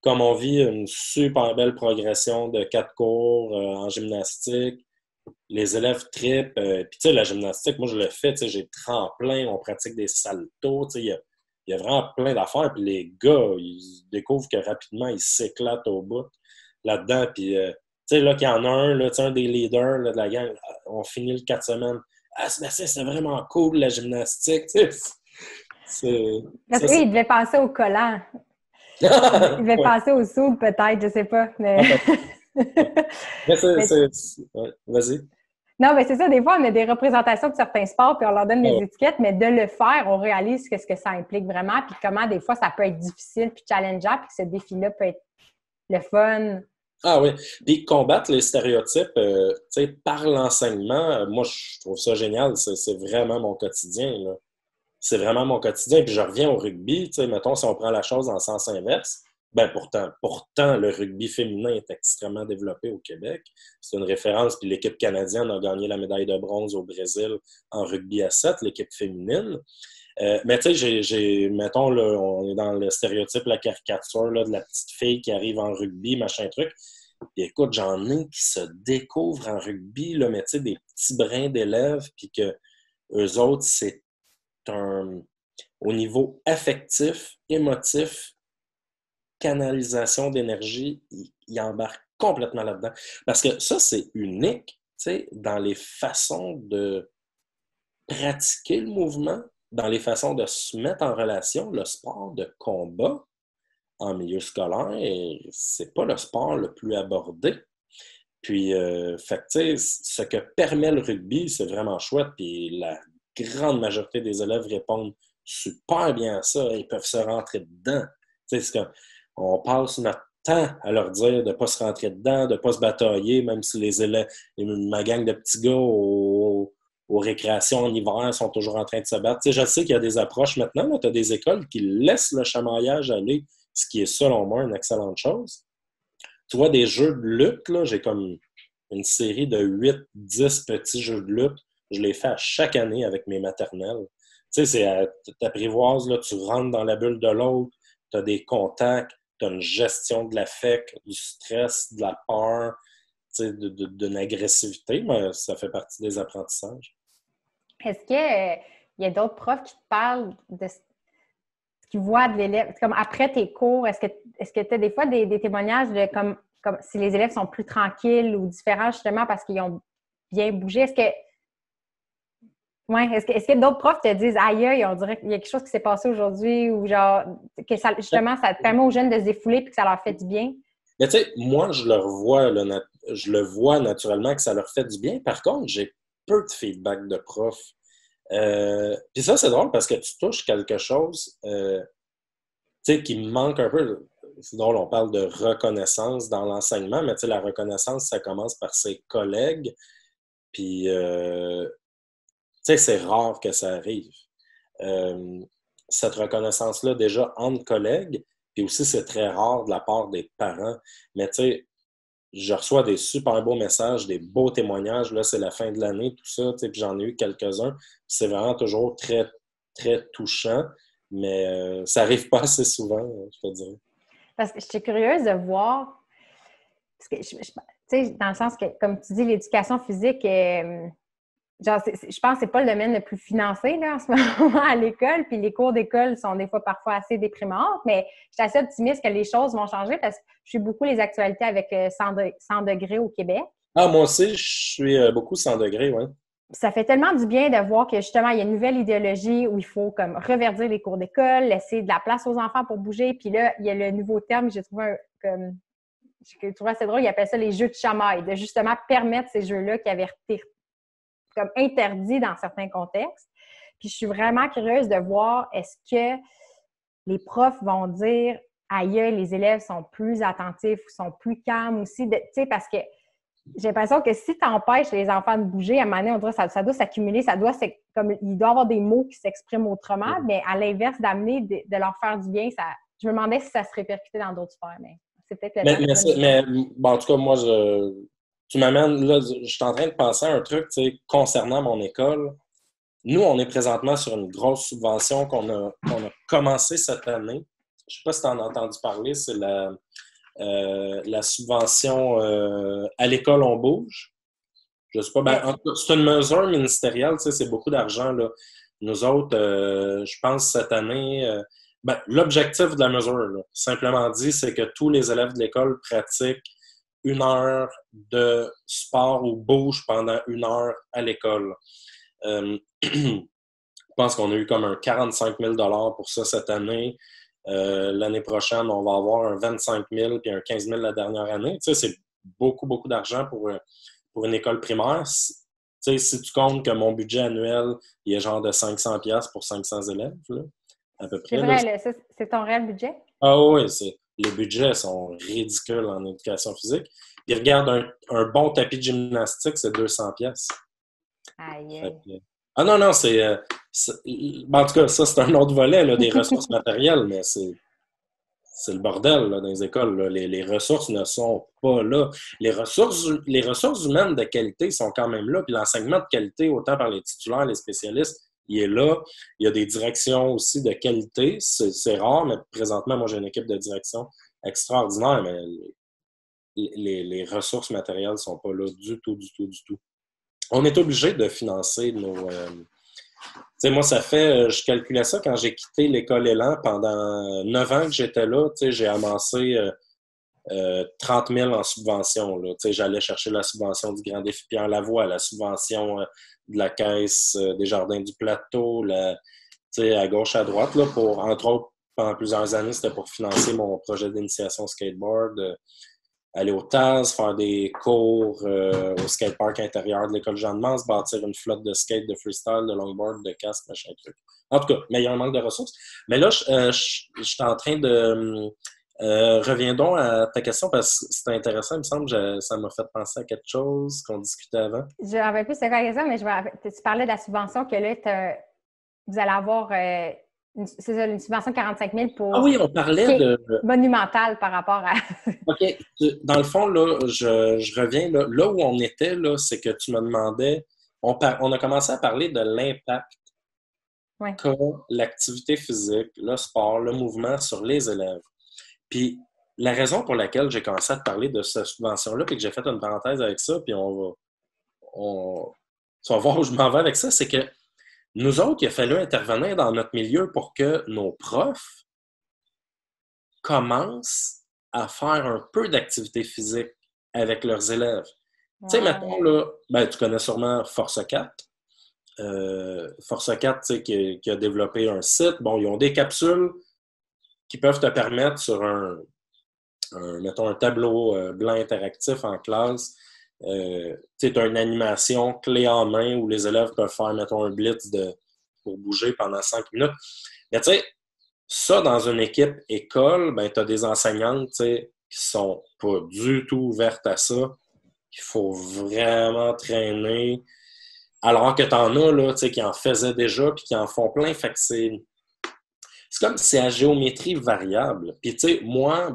comme on vit une super belle progression de 4 cours en gymnastique, les élèves trippent. Puis tu sais, la gymnastique, moi, je le fais, tu sais, j'ai tremplin, on pratique des saltos, tu sais, il y a vraiment plein d'affaires. Puis les gars, ils découvrent que rapidement, ils s'éclatent au bout là-dedans. Puis, tu sais, là, qu'il y en a un, là, tu sais, un des leaders là, de la gang, on finit le 4 semaines. Ah, Sébastien, c'est vraiment cool, la gymnastique, tu sais. Parce qu'ils devaient penser au collant. Ils devaient Ouais. penser au soude, peut-être, je sais pas. Mais... Mais mais... ouais. Vas-y. Non, mais c'est ça, des fois, on a des représentations de certains sports, puis on leur donne des Ah, étiquettes, mais de le faire, on réalise ce que ça implique vraiment, puis comment des fois ça peut être difficile, puis challengeant, puis que ce défi-là peut être le fun. ah oui. Puis combattre les stéréotypes tu sais, par l'enseignement, moi, je trouve ça génial. C'est vraiment mon quotidien, là. C'est vraiment mon quotidien. Puis je reviens au rugby, tu sais, mettons, si on prend la chose en sens inverse, ben pourtant, le rugby féminin est extrêmement développé au Québec. C'est une référence, puis l'équipe canadienne a gagné la médaille de bronze au Brésil en rugby à 7, l'équipe féminine. Mais tu sais, mettons, là, on est dans le stéréotype, la caricature là, de la petite fille qui arrive en rugby, machin truc. Puis écoute, j'en ai qui se découvrent en rugby, là, mais tu sais, des petits brins d'élèves, puis que eux autres, c'est un... Au niveau affectif, émotif, canalisation d'énergie, ils embarquent complètement là-dedans. Parce que ça, c'est unique, tu sais, dans les façons de pratiquer le mouvement, dans les façons de se mettre en relation. Le sport de combat en milieu scolaire, c'est pas le sport le plus abordé. Puis, fait que, tu sais, ce que permet le rugby, c'est vraiment chouette. Puis la grande majorité des élèves répondent super bien à ça. Ils peuvent se rentrer dedans. Tu sais, on passe notre temps à leur dire de ne pas se rentrer dedans, de ne pas se batailler, même si les élèves, ma gang de petits gars aux récréations en hiver sont toujours en train de se battre. Tu sais, je sais qu'il y a des approches maintenant. Tu as des écoles qui laissent le chamaillage aller, ce qui est selon moi une excellente chose. Tu vois, des jeux de lutte, là, j'ai comme une série de 8-10 petits jeux de lutte. Je les fais à chaque année avec mes maternelles. Tu sais, t'apprivoises, là, tu rentres dans la bulle de l'autre, tu as des contacts, tu as une gestion de l'affect, du stress, de la peur, tu sais, d'une agressivité, mais ça fait partie des apprentissages. Est-ce qu'il y a d'autres profs qui te parlent de ce qu'ils voient de l'élève? Comme après tes cours, est-ce que tu as des fois des témoignages de comme si les élèves sont plus tranquilles ou différents justement parce qu'ils ont bien bougé? Est-ce que d'autres profs te disent aïe, on dirait qu'il y a quelque chose qui s'est passé aujourd'hui ou genre que ça, justement, ça te permet aux jeunes de se défouler et que ça leur fait du bien? Mais tu sais, moi, je le vois naturellement que ça leur fait du bien. Par contre, j'ai peu de feedback de profs. Puis ça, c'est drôle parce que tu touches quelque chose tu sais, qui me manque un peu. C'est drôle, on parle de reconnaissance dans l'enseignement, mais tu sais, la reconnaissance, ça commence par ses collègues. Puis, tu sais, c'est rare que ça arrive. Euh, Cette reconnaissance-là, déjà, entre collègues, puis aussi, c'est très rare de la part des parents. Mais tu sais, je reçois des super beaux messages, des beaux témoignages. Là, c'est la fin de l'année, tout ça. Puis j'en ai eu quelques-uns. C'est vraiment toujours très, très touchant. Mais ça n'arrive pas assez souvent, je te dirais. Parce que je suis curieuse de voir, parce que, tu sais, dans le sens que, comme tu dis, l'éducation physique, genre, je pense que c'est pas le domaine le plus financé là, en ce moment à l'école, puis les cours d'école sont des fois parfois assez déprimantes, mais je suis assez optimiste que les choses vont changer parce que je suis beaucoup les actualités avec 100 degrés au Québec. Ah, moi aussi, je suis beaucoup 100 degrés, ouais. Ça fait tellement du bien de voir que justement, il y a une nouvelle idéologie où il faut comme reverdir les cours d'école, laisser de la place aux enfants pour bouger. Puis là, il y a le nouveau terme, j'ai trouvé assez drôle, ils appellent ça les jeux de chamaille, de justement permettre ces jeux-là qui avaient été comme interdits dans certains contextes. Puis je suis vraiment curieuse de voir est-ce que les profs vont dire aïe, les élèves sont plus attentifs ou sont plus calmes aussi, tu sais, parce que j'ai l'impression que si tu empêches les enfants de bouger, à un moment donné, on dirait que ça doit s'accumuler, il doit y avoir des mots qui s'expriment autrement, mais à l'inverse, d'amener, de leur faire du bien, je me demandais si ça se répercutait dans d'autres sphères, mais c'est peut-être le temps. Bon, en tout cas, moi, tu m'amènes, là, je suis en train de penser à un truc, tu sais, concernant mon école. nous, on est présentement sur une grosse subvention qu'on a commencé cette année. Je ne sais pas si tu en as entendu parler, c'est la subvention à l'école, on bouge. Je sais pas, en tout cas, c'est une mesure ministérielle, tu sais, c'est beaucoup d'argent, là. Nous autres, je pense cette année, l'objectif de la mesure, là, simplement dit, c'est que tous les élèves de l'école pratiquent 1 heure de sport ou bougent pendant 1 heure à l'école. Je pense qu'on a eu comme un 45 000 pour ça cette année. L'année prochaine, on va avoir un 25 000 puis un 15 000 la dernière année. Tu sais, c'est beaucoup, beaucoup d'argent pour une école primaire. Tu sais, si tu comptes que mon budget annuel, il est genre de 500 $ pour 500 élèves, là, à peu près. C'est vrai, là, c'est ton réel budget? Ah oui, les budgets sont ridicules en éducation physique. Ils regardent un bon tapis de gymnastique, c'est 200 $. Aïe. Ah non, non, en tout cas, ça, c'est un autre volet, là, des ressources matérielles, mais c'est le bordel là, dans les écoles. Là. Les ressources ne sont pas là. Les ressources humaines de qualité sont quand même là. Puis l'enseignement de qualité, autant par les titulaires, les spécialistes, il est là. Il y a des directions aussi de qualité. C'est rare, mais présentement, moi, j'ai une équipe de direction extraordinaire, mais les ressources matérielles ne sont pas là du tout, du tout, du tout. On est obligé de financer nos... Tu sais, moi, je calculais ça quand j'ai quitté l'école Élan. Pendant 9 ans que j'étais là, tu sais, j'ai amassé 30 000 en subvention. Là. Tu sais, j'allais chercher la subvention du Grand Défi Pierre Lavoie, la subvention de la Caisse des Jardins du Plateau, tu sais, à gauche, à droite, là, entre autres, pendant plusieurs années, c'était pour financer mon projet d'initiation skateboard. Aller au TAS, faire des cours au skatepark intérieur de l'école Jean de Mance, bâtir une flotte de skate, de freestyle, de longboard, de casque, machin truc. En tout cas, mais il y a un manque de ressources. Mais là, je suis en train de... reviens donc à ta question parce que c'était intéressant, il me semble, ça m'a fait penser à quelque chose qu'on discutait avant. Je ne me rappelle plus c'est quoi la question, mais tu parlais de la subvention que là, vous allez avoir c'est ça, une subvention de 45 000 pour... Ah oui, on parlait de... monumentale par rapport à... OK. Dans le fond, là, je reviens. Là où on était, là, c'est que tu me demandais... On a commencé à parler de l'impact qu'a l'activité physique, le sport, le mouvement sur les élèves. Puis la raison pour laquelle j'ai commencé à te parler de cette subvention-là, puis que j'ai fait une parenthèse avec ça, puis tu vas voir où je m'en vais avec ça, c'est que nous autres, il a fallu intervenir dans notre milieu pour que nos profs commencent à faire un peu d'activité physique avec leurs élèves. Tu sais, mettons, là, tu connais sûrement Force 4. Force 4, tu sais, qui a développé un site. Bon, ils ont des capsules qui peuvent te permettre sur mettons, un tableau blanc interactif en classe. Tu as une animation clé en main où les élèves peuvent faire, mettons, un blitz pour bouger pendant 5 minutes. Mais tu sais, ça, dans une équipe école, tu as des enseignantes qui sont pas du tout ouvertes à ça. Il faut vraiment traîner. Alors que tu en as là, qui en faisaient déjà puis qui en font plein. Fait que c'est comme si c'est à géométrie variable. Puis tu sais, moi,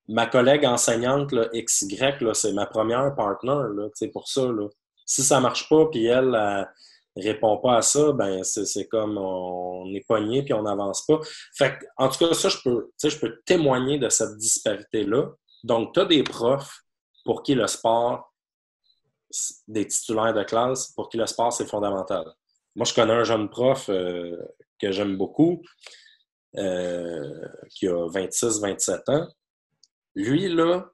ma collègue enseignante, là, XY, là, c'est ma première partner, là, pour ça. Là. Si ça marche pas, puis elle répond pas à ça, c'est comme on est pogné puis on n'avance pas. Fait que, en tout cas, ça, je peux témoigner de cette disparité-là. Donc, tu as des profs pour qui le sport, des titulaires de classe, pour qui le sport, c'est fondamental. Moi, je connais un jeune prof que j'aime beaucoup, qui a 26-27 ans. Lui, là,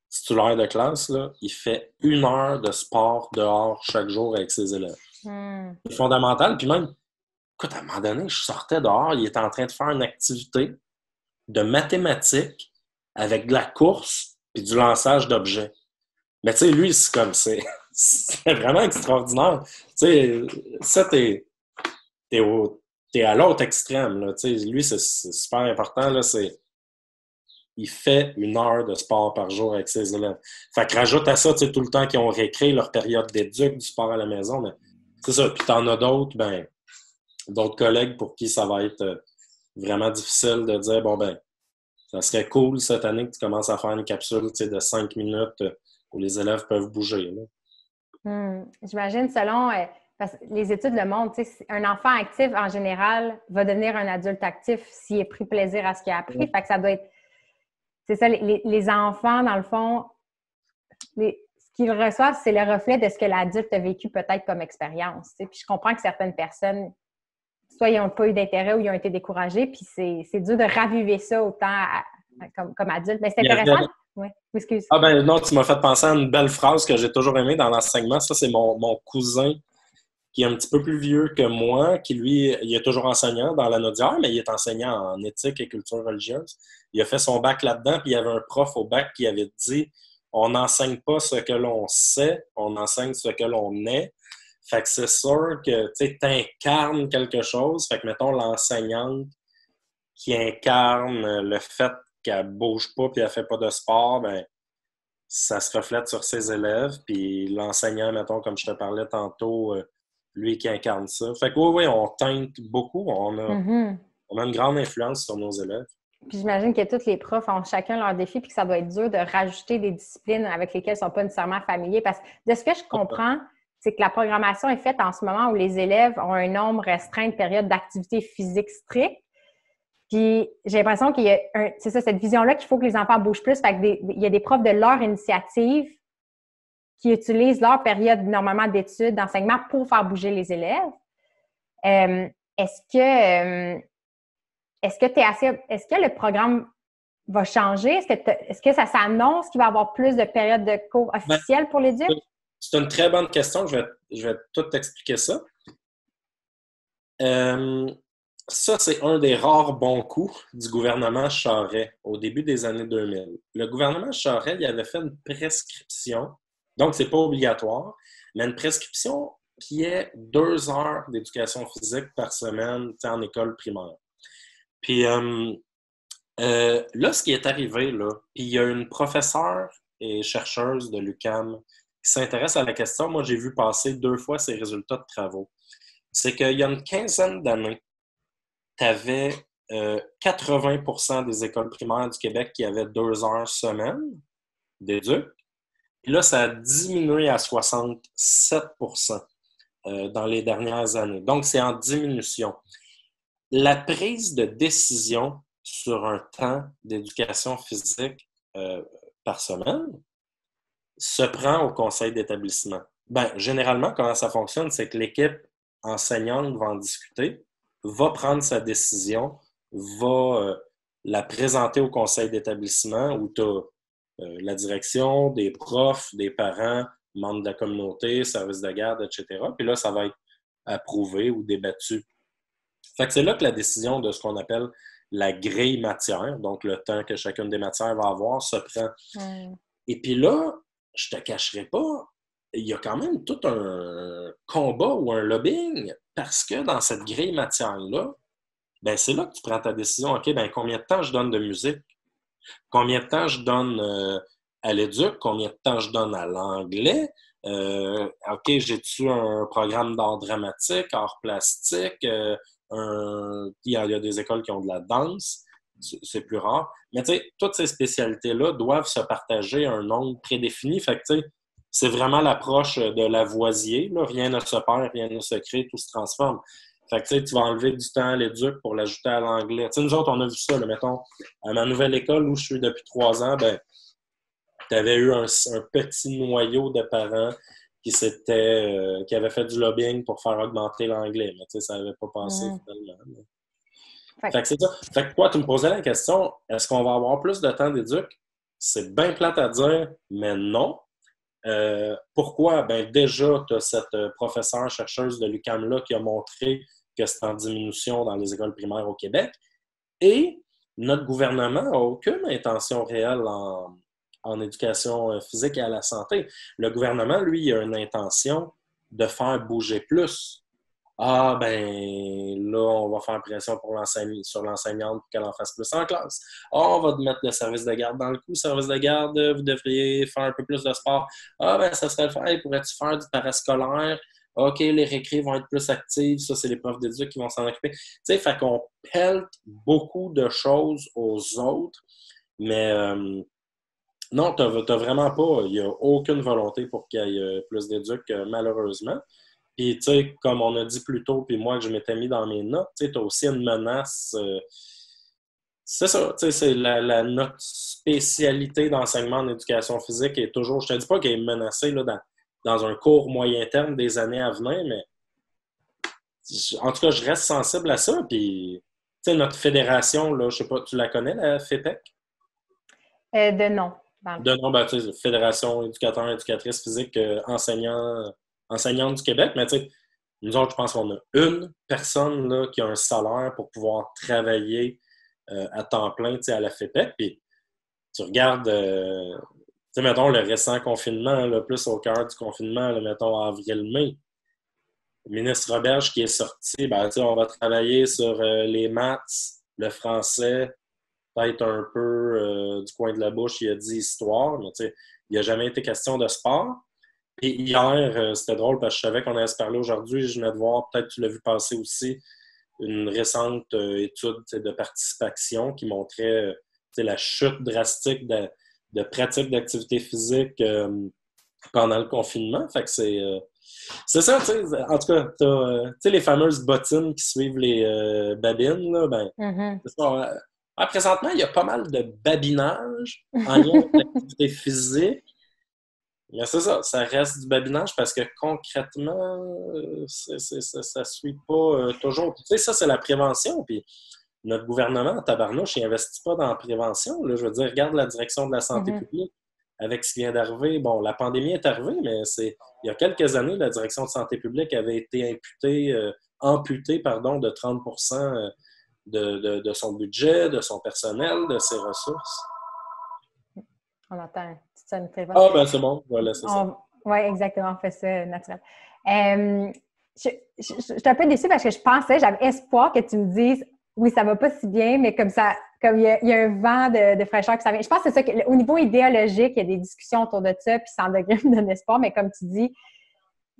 titulaire de classe, là, il fait 1 heure de sport dehors chaque jour avec ses élèves. C'est fondamental. Puis même, écoute, à un moment donné, je sortais dehors, il était en train de faire une activité de mathématiques avec de la course puis du lançage d'objets. Mais tu sais, lui, c'est vraiment extraordinaire. Tu sais, ça, t'es à l'autre extrême. Là. Tu sais, lui, c'est super important. Là, il fait 1 heure de sport par jour avec ses élèves. Fait que rajoute à ça, tu sais, tout le temps qu'ils ont récréé leur période d'éduc, du sport à la maison. Mais c'est ça. Puis t'en as d'autres, d'autres collègues pour qui ça va être vraiment difficile de dire, ça serait cool cette année que tu commences à faire une capsule, tu sais, de 5 minutes où les élèves peuvent bouger. Là. J'imagine, selon Parce que les études le montrent, un enfant actif, en général, va devenir un adulte actif s'il a pris plaisir à ce qu'il a appris. Fait que ça doit être... C'est ça, les enfants, dans le fond, ce qu'ils reçoivent, c'est le reflet de ce que l'adulte a vécu peut-être comme expérience. Puis je comprends que certaines personnes, soit ils n'ont pas eu d'intérêt ou ils ont été découragés, puis c'est dur de raviver ça autant comme adulte. Mais c'est intéressant. Oui, excuse. Ah ben non, tu m'as fait penser à une belle phrase que j'ai toujours aimée dans l'enseignement. Ça, c'est mon cousin qui est un petit peu plus vieux que moi, qui lui, il est toujours enseignant dans la Naudière, mais il est enseignant en éthique et culture religieuse. Il a fait son bac là-dedans, puis il y avait un prof au bac qui avait dit « On n'enseigne pas ce que l'on sait, on enseigne ce que l'on est ». Fait que c'est sûr que tu incarnes quelque chose. Fait que, mettons, l'enseignante qui incarne le fait qu'elle bouge pas puis elle fait pas de sport, ben ça se reflète sur ses élèves. Puis l'enseignant, mettons, comme je te parlais tantôt, lui qui incarne ça. Fait que oui, on teinte beaucoup. On a une grande influence sur nos élèves. Puis j'imagine que tous les profs ont chacun leur défi puis que ça doit être dur de rajouter des disciplines avec lesquelles ils ne sont pas nécessairement familiers. Parce que de ce que je comprends, c'est que la programmation est faite en ce moment où les élèves ont un nombre restreint de périodes d'activité physique stricte. Puis j'ai l'impression qu'il y a c'est ça, cette vision-là qu'il faut que les enfants bougent plus. Fait que il y a des profs de leur initiative qui utilisent leur période normalement d'études, d'enseignement pour faire bouger les élèves. Est-ce que le programme va changer? Est-ce que ça s'annonce qu'il va y avoir plus de périodes de cours officielles pour l'éduc? C'est une très bonne question. Je vais tout t'expliquer ça. Ça, c'est un des rares bons coups du gouvernement Charest au début des années 2000. Le gouvernement Charest, il avait fait une prescription, donc c'est pas obligatoire, mais une prescription qui est 2 heures d'éducation physique par semaine en école primaire. Puis là, ce qui est arrivé, là, puis il y a une professeure et chercheuse de l'UQAM qui s'intéresse à la question. Moi, j'ai vu passer 2 fois ses résultats de travaux. C'est qu'il y a une quinzaine d'années, tu avais 80% des écoles primaires du Québec qui avaient 2 heures semaine d'éduc. Puis là, ça a diminué à 67% dans les dernières années. Donc, c'est en diminution. La prise de décision sur un temps d'éducation physique par semaine se prend au conseil d'établissement. Ben, généralement, comment ça fonctionne, c'est que l'équipe enseignante va en discuter, va prendre sa décision, va la présenter au conseil d'établissement où tu as la direction, des profs, des parents, membres de la communauté, services de garde, etc. Puis là, ça va être approuvé ou débattu. Fait que c'est là que la décision de ce qu'on appelle la grille matière, donc le temps que chacune des matières va avoir, se prend. Et puis là, je te cacherai pas, il y a quand même tout un combat ou un lobbying parce que dans cette grille matière-là, ben c'est là que tu prends ta décision. OK, ben combien de temps je donne de musique? Combien de temps je donne à l'éduc? Combien de temps je donne à l'anglais? OK, j'ai-tu un programme d'art dramatique, art plastique? Il y a des écoles qui ont de la danse. C'est plus rare. Mais tu sais, toutes ces spécialités-là doivent se partager un nombre prédéfini. Fait que tu sais, c'est vraiment l'approche de Lavoisier. Là. Rien ne se perd, rien ne se crée, tout se transforme. Fait que tu vas enlever du temps à l'éduc pour l'ajouter à l'anglais. Tu sais, nous autres, on a vu ça, là, mettons, à ma nouvelle école où je suis depuis 3 ans, ben, tu avais eu un petit noyau de parents qui avaient fait du lobbying pour faire augmenter l'anglais. Mais tu sais, ça n'avait pas passé finalement. Mais... Fait que c'est ça. Fait que quoi, tu me posais la question, est-ce qu'on va avoir plus de temps d'éduc? C'est bien plate à dire, mais non. Pourquoi? Ben déjà, tu as cette professeure chercheuse de l'UQAM-là qui a montré que c'est en diminution dans les écoles primaires au Québec. Et notre gouvernement n'a aucune intention réelle en éducation physique et à la santé. Le gouvernement, lui, il a une intention de faire bouger plus. Ah, ben là, on va faire pression sur l'enseignante pour qu'elle en fasse plus en classe. Ah, on va mettre le service de garde dans le coup. Service de garde, vous devriez faire un peu plus de sport. Ah, ben ça serait le faire. Pourrais-tu faire du parascolaire? OK, les récrés vont être plus actives. Ça, c'est les profs d'éduc qui vont s'en occuper. Tu sais, fait qu'on pèle beaucoup de choses aux autres. Mais non, t'as vraiment pas. Il n'y a aucune volonté pour qu'il y ait plus d'éduc, malheureusement. Puis, tu sais, comme on a dit plus tôt, puis moi, que je m'étais mis dans mes notes, tu sais, tu as aussi une menace. C'est ça, tu sais, c'est notre spécialité d'enseignement en éducation physique est toujours, je te dis pas qu'elle est menacée là, dans un court moyen terme des années à venir, mais en tout cas, je reste sensible à ça. Puis, tu sais, notre fédération, là, je sais pas, tu la connais, la FEPEC? De non. De nom, ben, tu sais, Fédération éducateur, éducatrice physique, enseignante du Québec, mais tu sais, nous autres, je pense qu'on a une personne là, qui a un salaire pour pouvoir travailler à temps plein, tu sais, à la FEPEC. Puis, tu regardes, tu sais, mettons, le récent confinement, là, plus au cœur du confinement, là, mettons, avril-mai, le ministre Roberge qui est sorti, ben, tu sais, on va travailler sur les maths, le français, peut-être un peu du coin de la bouche, il a dit histoire, mais tu sais, il n'a jamais été question de sport. Et hier, c'était drôle parce que je savais qu'on allait se parler aujourd'hui. Je venais de voir, peut-être tu l'as vu passer aussi, une récente étude de participation qui montrait la chute drastique de pratique d'activité physique pendant le confinement. Fait que c'est ça, tu sais. En tout cas, tu sais, les fameuses bottines qui suivent les babines, là, ben, c'est ça, présentement, il y a pas mal de babinage en lien avec l'activité physique. Mais c'est ça, ça reste du babinage parce que concrètement, ça ne suit pas toujours. Tu sais, ça, c'est la prévention. Puis notre gouvernement, en tabarnouche, il n'investit pas dans la prévention. Là. Je veux dire, regarde la direction de la santé publique avec ce qui vient d'arriver. Bon, la pandémie est arrivée, mais il y a quelques années, la direction de santé publique avait été amputée de 30 de son budget, de son personnel, de ses ressources. On entend. Ça une très bonne. Ah, ben c'est bon. Voilà, c'est ça. Oui, exactement. On fait ça naturel. Je suis un peu déçue parce que j'avais espoir que tu me dises oui, ça va pas si bien, mais comme il y a un vent de fraîcheur qui ça vient. Je pense que c'est ça, au niveau idéologique, il y a des discussions autour de ça, puis sans degré me donne espoir, mais comme tu dis,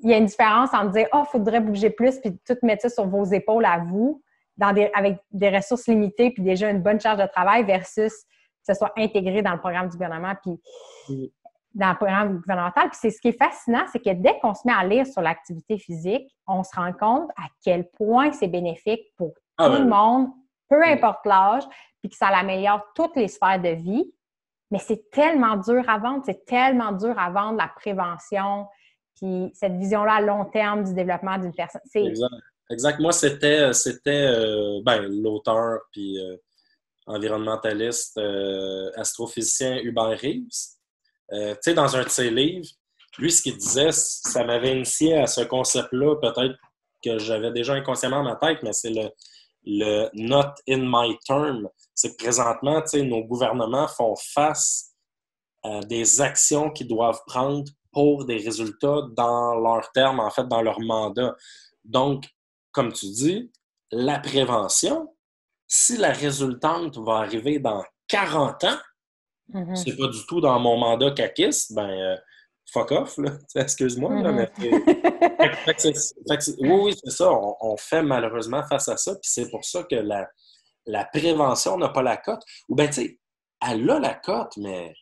il y a une différence entre dire il faudrait bouger plus, puis tout mettre ça sur vos épaules à vous, avec des ressources limitées, puis déjà une bonne charge de travail, versus que ce soit intégré dans le programme du gouvernement, puis dans le programme gouvernemental. Puis c'est ce qui est fascinant, c'est que dès qu'on se met à lire sur l'activité physique, on se rend compte à quel point c'est bénéfique pour tout le monde, peu importe l'âge, puis que ça améliore toutes les sphères de vie. Mais c'est tellement dur à vendre, la prévention, puis cette vision-là à long terme du développement d'une personne. Exact. Moi, c'était l'auteur puis environnementaliste, astrophysicien Hubert Reeves. Tu sais, dans un de ses livres, lui, ce qu'il disait, ça m'avait initié à ce concept-là, peut-être que j'avais déjà inconsciemment dans ma tête, mais c'est le not in my term. C'est que présentement, tu sais, nos gouvernements font face à des actions qu'ils doivent prendre pour des résultats dans leur terme, en fait, dans leur mandat. Donc, comme tu dis, la prévention, si la résultante va arriver dans 40 ans, c'est pas du tout dans mon mandat caquiste, fuck off, là. Excuse-moi, là, mais... oui, c'est ça. On fait malheureusement face à ça, puis c'est pour ça que la prévention n'a pas la cote. Ou bien, tu sais, elle a la cote, mais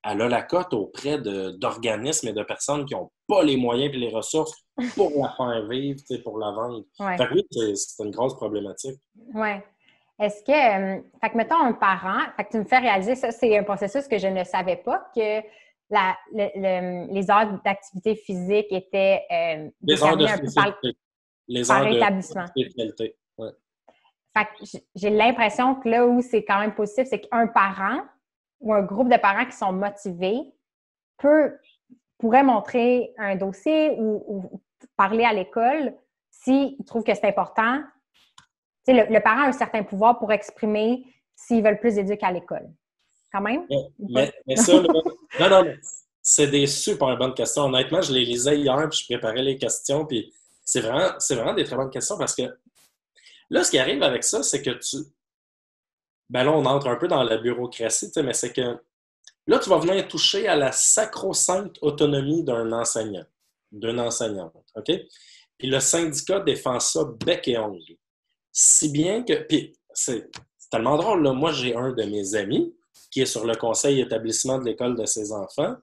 elle a la cote auprès d'organismes et de personnes qui n'ont pas les moyens et les ressources pour la faire vivre, pour la vendre. Ouais. Fait que oui, c'est une grosse problématique. Oui. Est-ce que, fait que mettons un parent, fait que tu me fais réaliser, ça c'est un processus que je ne savais pas, que les heures d'activité physique étaient déterminées un peu par établissement. Ouais. Fait que j'ai l'impression que là où c'est quand même positif, c'est qu'un parent ou un groupe de parents qui sont motivés pourrait montrer un dossier ou parler à l'école s'ils trouvent que c'est important. Tu sais, le parent a un certain pouvoir pour exprimer s'ils veulent plus d'éducation à l'école. Quand même? Mais ça, là, non, c'est des super bonnes questions. Honnêtement, je les lisais hier, puis je préparais les questions, puis c'est vraiment des très bonnes questions parce que là, ce qui arrive avec ça, c'est que là, on entre un peu dans la bureaucratie, mais c'est que là, tu vas venir toucher à la sacro-sainte autonomie d'un enseignant, d'une enseignante, OK? Puis le syndicat défend ça bec et ongle. Si bien que... Puis c'est tellement drôle, là. Moi, j'ai un de mes amis qui est sur le conseil établissement de l'école de ses enfants.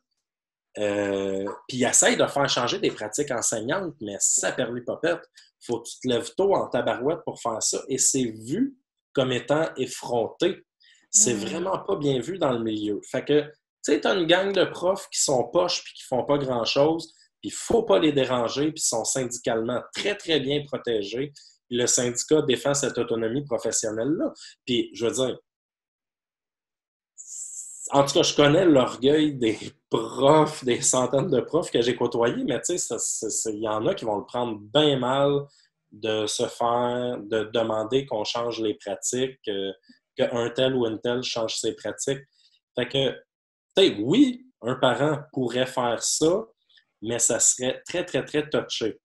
Puis ils essayent de faire changer des pratiques enseignantes, mais ça perlit-popette. Faut que tu te lèves tôt en tabarouette pour faire ça. Et c'est vu comme étant effronté. C'est vraiment pas bien vu dans le milieu. Fait que, tu sais, t'as une gang de profs qui sont poches puis qui font pas grand-chose, puis il faut pas les déranger, puis sont syndicalement très, très bien protégés. Puis le syndicat défend cette autonomie professionnelle-là. Puis, je veux dire, en tout cas, je connais l'orgueil des profs, des centaines de profs que j'ai côtoyés, mais tu sais, il y en a qui vont le prendre bien mal de demander qu'on change les pratiques, qu'un tel ou une telle change ses pratiques. Fait que, tu sais, oui, un parent pourrait faire ça, mais ça serait très, très, très touché.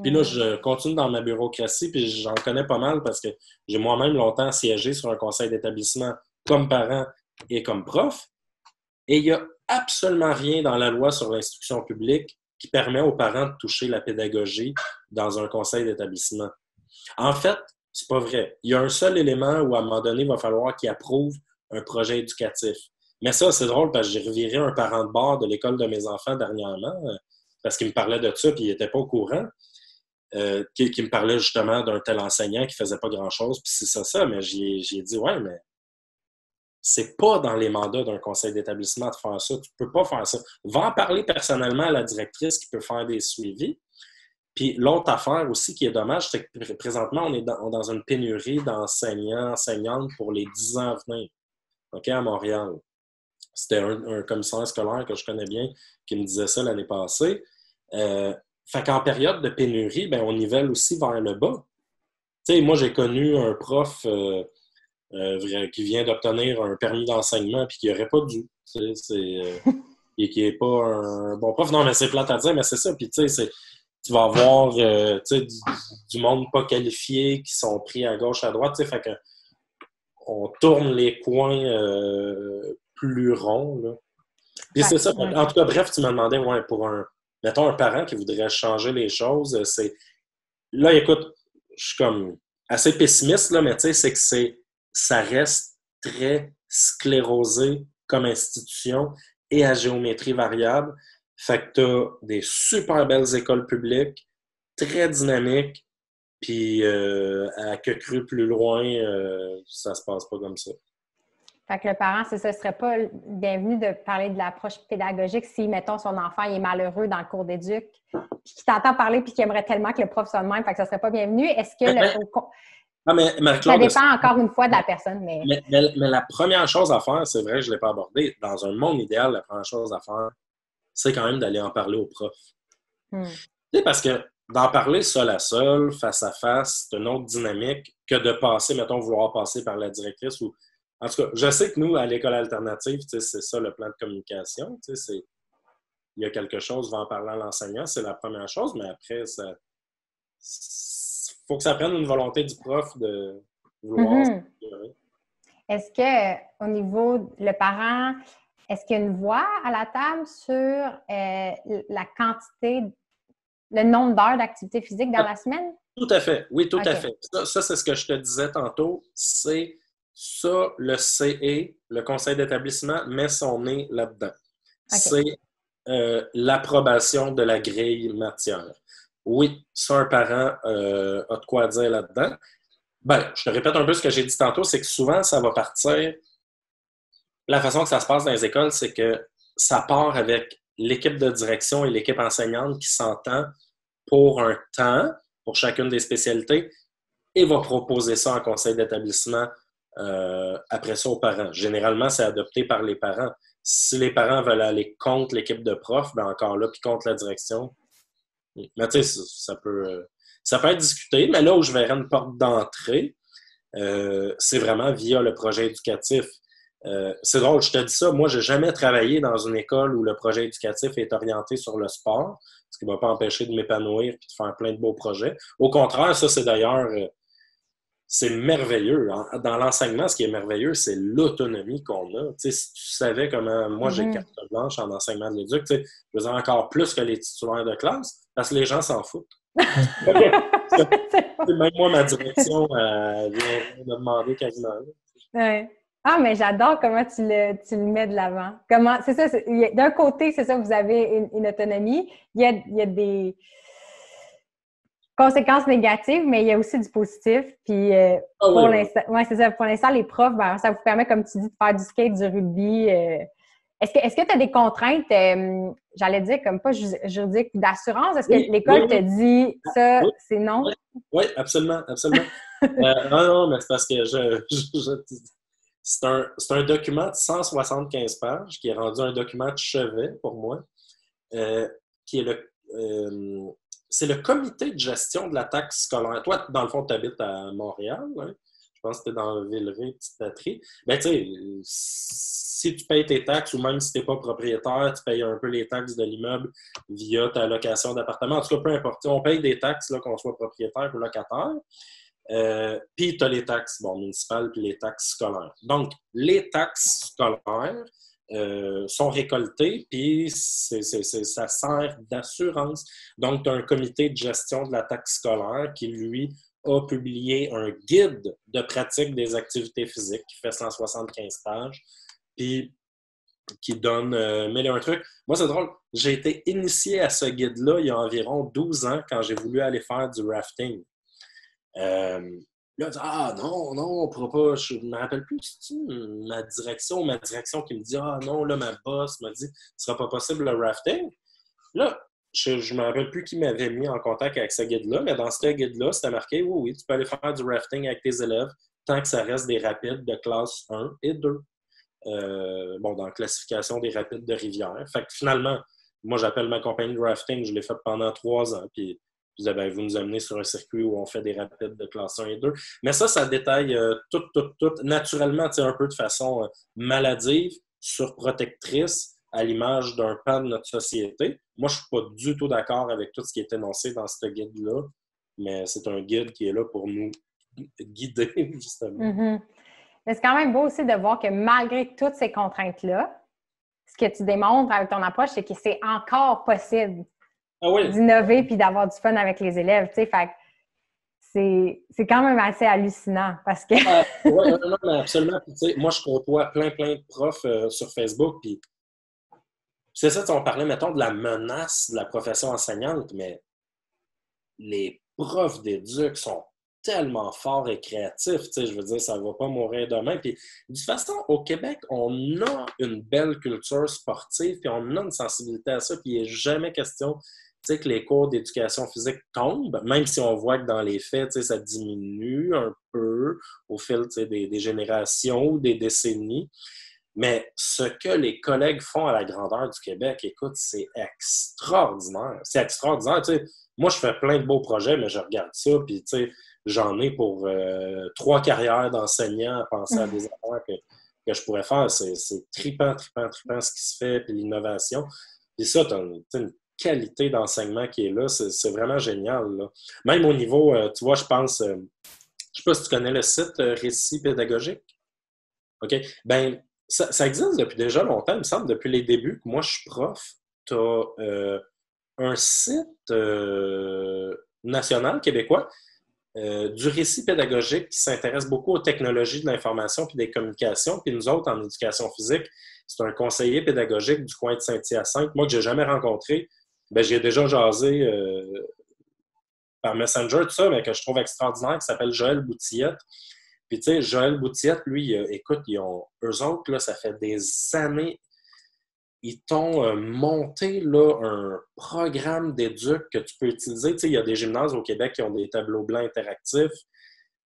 Puis là, je continue dans ma bureaucratie, puis j'en connais pas mal parce que j'ai moi-même longtemps siégé sur un conseil d'établissement comme parent et comme prof. Et il n'y a absolument rien dans la loi sur l'instruction publique qui permet aux parents de toucher la pédagogie dans un conseil d'établissement. En fait, c'est pas vrai. Il y a un seul élément où, à un moment donné, il va falloir qu'ils approuvent un projet éducatif. Mais ça, c'est drôle parce que j'ai reviré un parent de bord de l'école de mes enfants dernièrement parce qu'il me parlait de ça puis il n'était pas au courant. Qui me parlait justement d'un tel enseignant qui faisait pas grand-chose, puis c'est ça, mais j'ai dit, ouais, mais c'est pas dans les mandats d'un conseil d'établissement de faire ça, tu peux pas faire ça. Va en parler personnellement à la directrice qui peut faire des suivis. Puis l'autre affaire aussi qui est dommage, c'est que présentement, on est dans une pénurie d'enseignants, enseignantes pour les 10 ans à venir, OK, à Montréal. C'était un commissaire scolaire que je connais bien qui me disait ça l'année passée. Fait qu'en période de pénurie, ben, on nivelle aussi vers le bas. Tu sais, moi, j'ai connu un prof qui vient d'obtenir un permis d'enseignement puis qui n'aurait pas dû. Et qui n'est pas un bon prof. Non, mais c'est plate à dire, mais c'est ça. Puis, tu sais, tu vas avoir du monde pas qualifié qui sont pris à gauche, à droite. Tu sais, fait que on tourne les coins plus ronds, là. Puis c'est ça. En tout cas, bref, tu me demandais, ouais, mettons, un parent qui voudrait changer les choses, c'est... Là, écoute, je suis comme assez pessimiste, là, mais tu sais, c'est que ça reste très sclérosé comme institution et à géométrie variable. Fait que t'as des super belles écoles publiques, très dynamiques, puis à que cru plus loin, ça se passe pas comme ça. Fait que le parent, ce ne serait pas bienvenu de parler de l'approche pédagogique si, mettons, son enfant est malheureux dans le cours d'éduc, puis qu'il t'entend parler puis qu'il aimerait tellement que le prof soit le même, fait que ça ne serait pas bienvenu. Est-ce que ça dépend encore une fois de la personne, mais la première chose à faire, c'est vrai, je ne l'ai pas abordé, dans un monde idéal, la première chose à faire, c'est quand même d'aller en parler au prof. Tu sais, parce que d'en parler seul à seul, face à face, c'est une autre dynamique que de passer, mettons, vouloir passer par la directrice ou... En tout cas, je sais que nous, à l'école alternative, c'est ça le plan de communication. Il y a quelque chose, va en parler à l'enseignant, c'est la première chose, mais après, il faut que ça prenne une volonté du prof de vouloir s'améliorer. Est-ce qu'au niveau le parent, est-ce qu'il y a une voix à la table sur la quantité, le nombre d'heures d'activité physique dans la semaine? Tout à fait, oui, tout à fait. Ça, c'est ce que je te disais tantôt, c'est ça, le CE, le conseil d'établissement, met son nez là-dedans. C'est l'approbation de la grille matière. Oui, ça, un parent a de quoi dire là-dedans. Ben, je te répète un peu ce que j'ai dit tantôt, c'est que souvent, ça va partir... La façon que ça se passe dans les écoles, c'est que ça part avec l'équipe de direction et l'équipe enseignante qui s'entend pour un temps, pour chacune des spécialités, et va proposer ça en conseil d'établissement après ça aux parents. Généralement, c'est adopté par les parents. Si les parents veulent aller contre l'équipe de profs, ben encore là, puis contre la direction. Mais tu sais, ça peut être discuté, mais là où je verrais une porte d'entrée, c'est vraiment via le projet éducatif. C'est drôle, je te dis ça, moi, j'ai jamais travaillé dans une école où le projet éducatif est orienté sur le sport, ce qui ne m'a pas empêché de m'épanouir et de faire plein de beaux projets. Au contraire, ça, c'est d'ailleurs... c'est merveilleux. Dans l'enseignement, ce qui est merveilleux, c'est l'autonomie qu'on a. Tu sais, si tu savais comment moi j'ai carte blanche en enseignement de l'éduc, tu sais, je faisais encore plus que les titulaires de classe parce que les gens s'en foutent. Même moi, ma direction vient me demander quasiment. Ouais. Ah, mais j'adore comment tu le mets de l'avant. Comment, c'est ça, d'un côté, c'est ça, vous avez une autonomie. Il y a des conséquences négatives, mais il y a aussi du positif. Puis Ah oui, pour oui. l'instant, ouais, c'est ça. Pour l'instant, les profs, ben, ça vous permet, comme tu dis, de faire du skate, du rugby. Est-ce que tu as des contraintes, j'allais dire, comme pas juridiques, d'assurance? Est-ce que Oui, oui, l'école te oui, dit ça, oui, c'est non? oui, oui, absolument, absolument. Non, non, mais c'est parce que c'est un document de 175 pages qui est rendu un document de chevet pour moi, euh, qui est c'est le comité de gestion de la taxe scolaire. Toi, dans le fond, tu habites à Montréal, hein? Je pense que tu es dans Villeray, Petite Patrie. Ben, tu sais, si tu payes tes taxes ou même si tu n'es pas propriétaire, tu payes un peu les taxes de l'immeuble via ta location d'appartement. En tout cas, peu importe. On paye des taxes, là, qu'on soit propriétaire ou locataire. Puis tu as les taxes municipales puis les taxes scolaires. Donc, les taxes scolaires sont récoltées, puis ça sert d'assurance. Donc, tu as un comité de gestion de la taxe scolaire qui, lui, a publié un guide de pratique des activités physiques qui fait 175 pages, puis qui donne mille et un trucs. Moi, c'est drôle, j'ai été initié à ce guide-là il y a environ 12 ans quand j'ai voulu aller faire du rafting. Là, on dit, ah non, non, on ne pourra pas. Je ne me rappelle plus, c'est ma direction qui me dit, ah non, là, ma boss m'a dit, ce ne sera pas possible le rafting. Là, je ne me rappelle plus qui m'avait mis en contact avec ce guide-là, mais dans ce guide-là, c'était marqué, oui, oui, tu peux aller faire du rafting avec tes élèves tant que ça reste des rapides de classe 1 et 2. Dans la classification des rapides de rivière. Fait que finalement, moi, j'appelle ma compagnie de rafting, je l'ai fait pendant 3 ans, puis je disais, ben, vous nous amenez sur un circuit où on fait des rapides de classe 1 et 2. Mais ça détaille tout, naturellement, un peu de façon maladive, surprotectrice, à l'image d'un pan de notre société. Moi, je ne suis pas du tout d'accord avec tout ce qui est énoncé dans ce guide-là, mais c'est un guide qui est là pour nous guider, justement. Mm-hmm. Mais c'est quand même beau aussi de voir que malgré toutes ces contraintes-là, ce que tu démontres avec ton approche, c'est que c'est encore possible Ah oui, d'innover puis d'avoir du fun avec les élèves. Tu sais, fait que c'est quand même assez hallucinant parce que. Oui, non, mais absolument. Puis, moi, je côtoie plein de profs sur Facebook. Puis c'est ça, on parlait, mettons, de la menace de la profession enseignante, mais les profs d'éduc sont tellement forts et créatifs. Je veux dire, ça ne va pas mourir demain. Puis, de toute façon, au Québec, on a une belle culture sportive, puis on a une sensibilité à ça, puis il n'est jamais question que les cours d'éducation physique tombent, même si on voit que dans les faits, ça diminue un peu au fil des générations ou des décennies. Mais ce que les collègues font à la grandeur du Québec, écoute, c'est extraordinaire. C'est extraordinaire. Moi, je fais plein de beaux projets, mais je regarde ça, puis j'en ai pour 3 carrières d'enseignant à penser à des affaires que je pourrais faire. C'est trippant ce qui se fait, puis l'innovation. Puis ça, tu as une qualité d'enseignement qui est là. C'est vraiment génial, là. Même au niveau, tu vois, je pense, je ne sais pas si tu connais le site Récit pédagogique. OK? Ben, ça existe depuis déjà longtemps, il me semble, depuis les débuts que moi je suis prof. Tu as un site national québécois du récit pédagogique qui s'intéresse beaucoup aux technologies de l'information et des communications. Puis nous autres, en éducation physique, c'est un conseiller pédagogique du coin de Saint-Hyacinthe, moi que j'ai jamais rencontré. Ben, j'ai déjà jasé par Messenger, tout ça, mais que je trouve extraordinaire, qui s'appelle Joël Boutillette. Puis, tu sais, Joël Boutillette, lui, écoute, eux autres, là, ça fait des années, ils t'ont monté là, un programme d'éduc que tu peux utiliser. Tu sais, il y a des gymnases au Québec qui ont des tableaux blancs interactifs.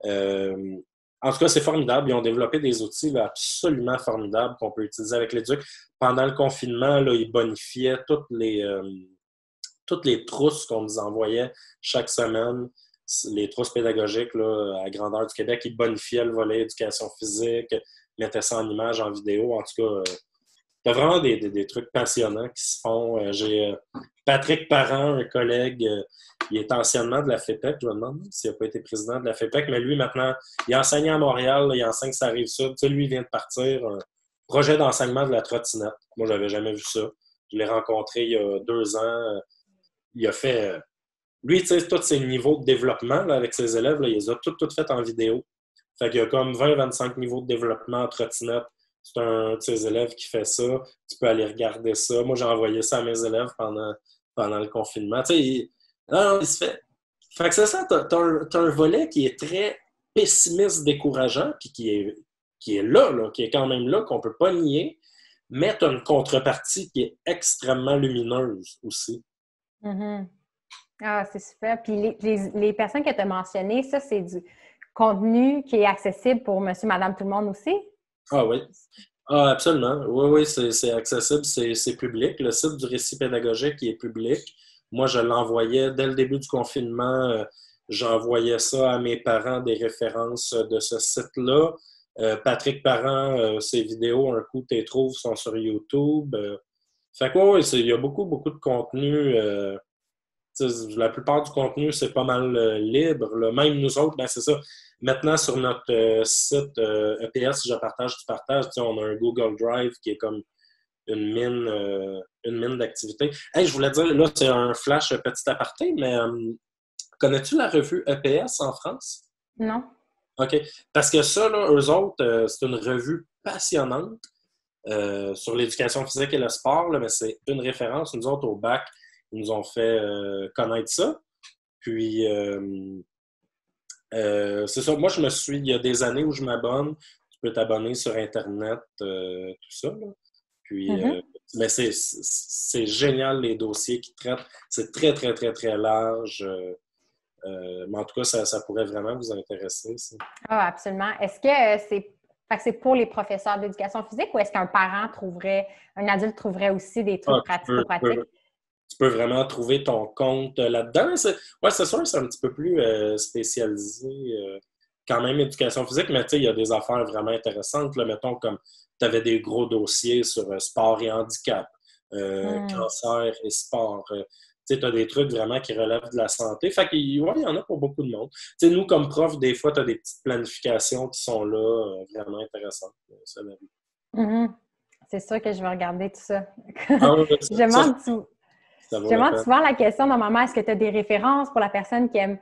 Euh, En tout cas, c'est formidable. Ils ont développé des outils là, absolument formidables qu'on peut utiliser avec l'éduc. Pendant le confinement, là, ils bonifiaient toutes les trousses qu'on nous envoyait chaque semaine, les trousses pédagogiques là, à grandeur du Québec, ils bonifiaient le volet éducation physique, mettaient ça en image, en vidéo. En tout cas, il y a vraiment des trucs passionnants qui se font. J'ai Patrick Parent, un collègue, il est anciennement de la FEPEC. Je me demande s'il n'a pas été président de la FEPEC, mais lui, maintenant, il enseigne à Montréal, là, il enseigne ça Rive-Sud. Tu sais, lui, il vient de partir, un projet d'enseignement de la trottinette. Moi, je n'avais jamais vu ça. Je l'ai rencontré il y a 2 ans. Il a fait... Lui, tu sais, tous ses niveaux de développement là, avec ses élèves, là, il les a tout fait en vidéo. Fait qu'il y a comme 20-25 niveaux de développement en trottinette. C'est un de ses élèves qui fait ça. Tu peux aller regarder ça. Moi, j'ai envoyé ça à mes élèves pendant le confinement. Tu sais, non, il se fait. Fait que c'est ça, t'as un volet qui est très pessimiste, décourageant, puis qui est là, qui est quand même là, qu'on peut pas nier, mais t'as une contrepartie qui est extrêmement lumineuse aussi. Mm-hmm. Ah, c'est super. Puis les personnes que tu as mentionnées, ça, c'est du contenu qui est accessible pour monsieur, madame, tout le monde aussi? Ah oui. Ah, absolument. Oui, oui, c'est accessible, c'est public. Le site du récit pédagogique qui est public. Moi, je l'envoyais dès le début du confinement. J'envoyais ça à mes parents, des références de ce site-là. Patrick Parent, ses vidéos, un coup, tu les trouves, sont sur YouTube. Fait que oui, il y a beaucoup, beaucoup de contenu. La plupart du contenu, c'est pas mal libre. Là. Même nous autres, ben c'est ça. Maintenant, sur notre site EPS, je partage, tu partages, on a un Google Drive qui est comme une mine d'activité. Hey, je voulais dire, là, c'est un flash petit aparté, mais connais-tu la revue EPS en France? Non. OK. Parce que ça, là, eux autres, c'est une revue passionnante sur l'éducation physique et le sport, là, mais c'est une référence. Nous autres, au bac, ils nous ont fait connaître ça. Puis, c'est ça. Moi, il y a des années où je m'abonne. Tu peux t'abonner sur Internet, tout ça. Là. Puis, mais c'est génial les dossiers qu'ils traitent. C'est très, très, très, très large. Mais en tout cas, ça pourrait vraiment vous intéresser. Ça. Ah, absolument. Est-ce que c'est pour les professeurs d'éducation physique ou est-ce qu'un parent un adulte trouverait aussi des trucs pratico-pratiques? Tu peux vraiment trouver ton compte là-dedans. C'est sûr, c'est un petit peu plus spécialisé. Quand même, éducation physique, mais tu sais, il y a des affaires vraiment intéressantes. Là, mettons, comme tu avais des gros dossiers sur sport et handicap, cancer et sport. Tu as des trucs vraiment qui relèvent de la santé. Fait qu'il ouais, y en a pour beaucoup de monde. T'sais, nous, comme prof, des fois, tu as des petites planifications qui sont là, vraiment intéressantes. C'est sûr que je vais regarder tout ça. Ah, ouais, Je demande ça souvent la question normalement, est-ce que tu as des références pour la personne qui aime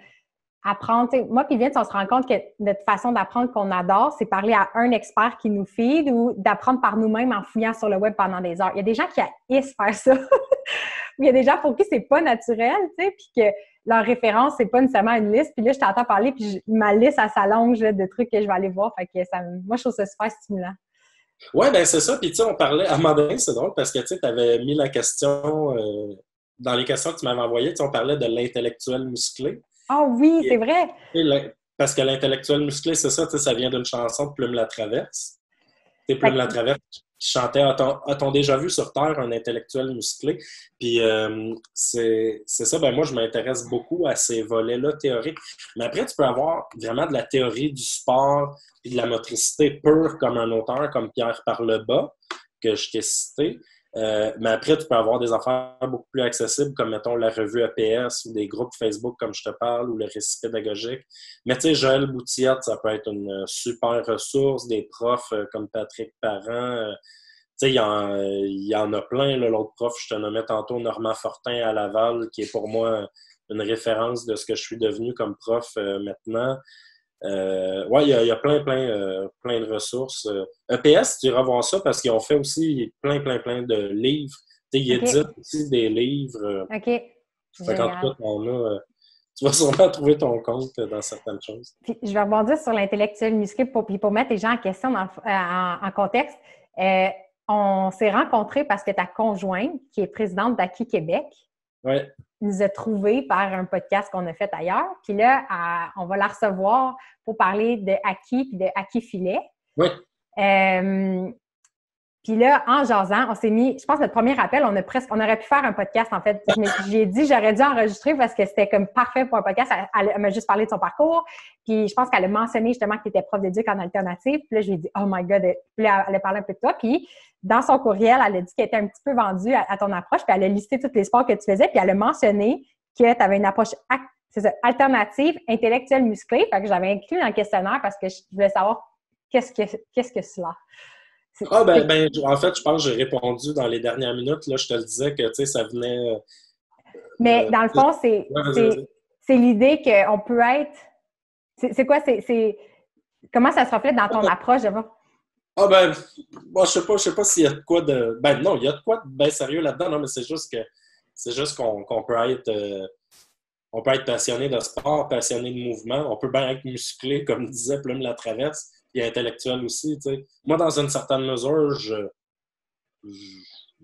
apprendre? T'sais, moi puis Vince, on se rend compte que notre façon d'apprendre qu'on adore, c'est parler à un expert qui nous feed ou d'apprendre par nous-mêmes en fouillant sur le web pendant des heures. Il y a des gens qui haïssent faire ça. Il y a des gens pour qui c'est pas naturel, tu sais, puis que leur référence, c'est pas nécessairement une liste. Puis là, je t'entends parler, puis ma liste, elle s'allonge de trucs que je vais aller voir. Fait que moi, je trouve ça super stimulant. Oui, ben c'est ça. Puis tu sais, on parlait, à un moment donné, c'est drôle parce que tu avais mis la question, dans les questions que tu m'avais envoyées, on parlait de l'intellectuel musclé. Ah oui, c'est vrai! Parce que l'intellectuel musclé, c'est ça, ça vient d'une chanson de Plume la Traverse. Plume la Traverse qui chantait A-t-on déjà vu sur Terre un intellectuel musclé? Puis c'est ça, ben moi je m'intéresse beaucoup à ces volets-là théoriques. Mais après, tu peux avoir vraiment de la théorie du sport et de la motricité pure comme un auteur comme Pierre Parlebas, que je t'ai cité. Mais après, tu peux avoir des affaires beaucoup plus accessibles, comme, mettons, la revue EPS ou des groupes Facebook, comme je te parle, ou le récit pédagogique. Mais tu sais, Joël Boutillette, ça peut être une super ressource. Des profs comme Patrick Parent. Tu sais, il y en a plein. L'autre prof, je te nommais tantôt, Normand Fortin à Laval, qui est pour moi une référence de ce que je suis devenu comme prof maintenant. Ouais, il y a plein de ressources. EPS, tu iras voir ça parce qu'ils ont fait aussi plein de livres. Ils éditent aussi des livres. OK. Fait qu'en tout cas, tu vas sûrement trouver ton compte dans certaines choses. Puis, je vais rebondir sur l'intellectuel musclé pour mettre les gens en question en contexte. On s'est rencontrés parce que ta conjointe, qui est présidente d'Aki Québec, nous a trouvés par un podcast qu'on a fait ailleurs. Puis là, on va la recevoir pour parler de Aki et de Aki Filet. Oui. Puis là, en jasant, on s'est mis, je pense notre premier appel, on aurait pu faire un podcast, en fait. J'ai dit, j'aurais dû enregistrer parce que c'était comme parfait pour un podcast. Elle m'a juste parlé de son parcours. Puis je pense qu'elle a mentionné justement que tu étais prof d'éduc en alternative. Puis là, je lui ai dit, oh my God. Puis là, elle a parlé un peu de toi. Puis dans son courriel, elle a dit qu'elle était un petit peu vendue à ton approche. Puis elle a listé tous les sports que tu faisais. Puis elle a mentionné que tu avais une approche alternative, intellectuelle, musclée. Fait que j'avais inclus dans le questionnaire parce que je voulais savoir qu'est-ce que cela. En fait, je pense que j'ai répondu dans les dernières minutes. Là, je te le disais que ça venait. Mais dans le fond, c'est l'idée qu'on peut être. C'est quoi? Comment ça se reflète dans ton approche de voir? Ah ben, moi, je sais pas s'il y a de quoi de. Ben non, il y a de quoi de bien sérieux là-dedans, non, mais c'est juste qu'on peut être. On peut être passionné de sport, passionné de mouvement. On peut bien être musclé, comme disait Plume Latraverse, et intellectuel aussi. Tu sais. Moi, dans une certaine mesure,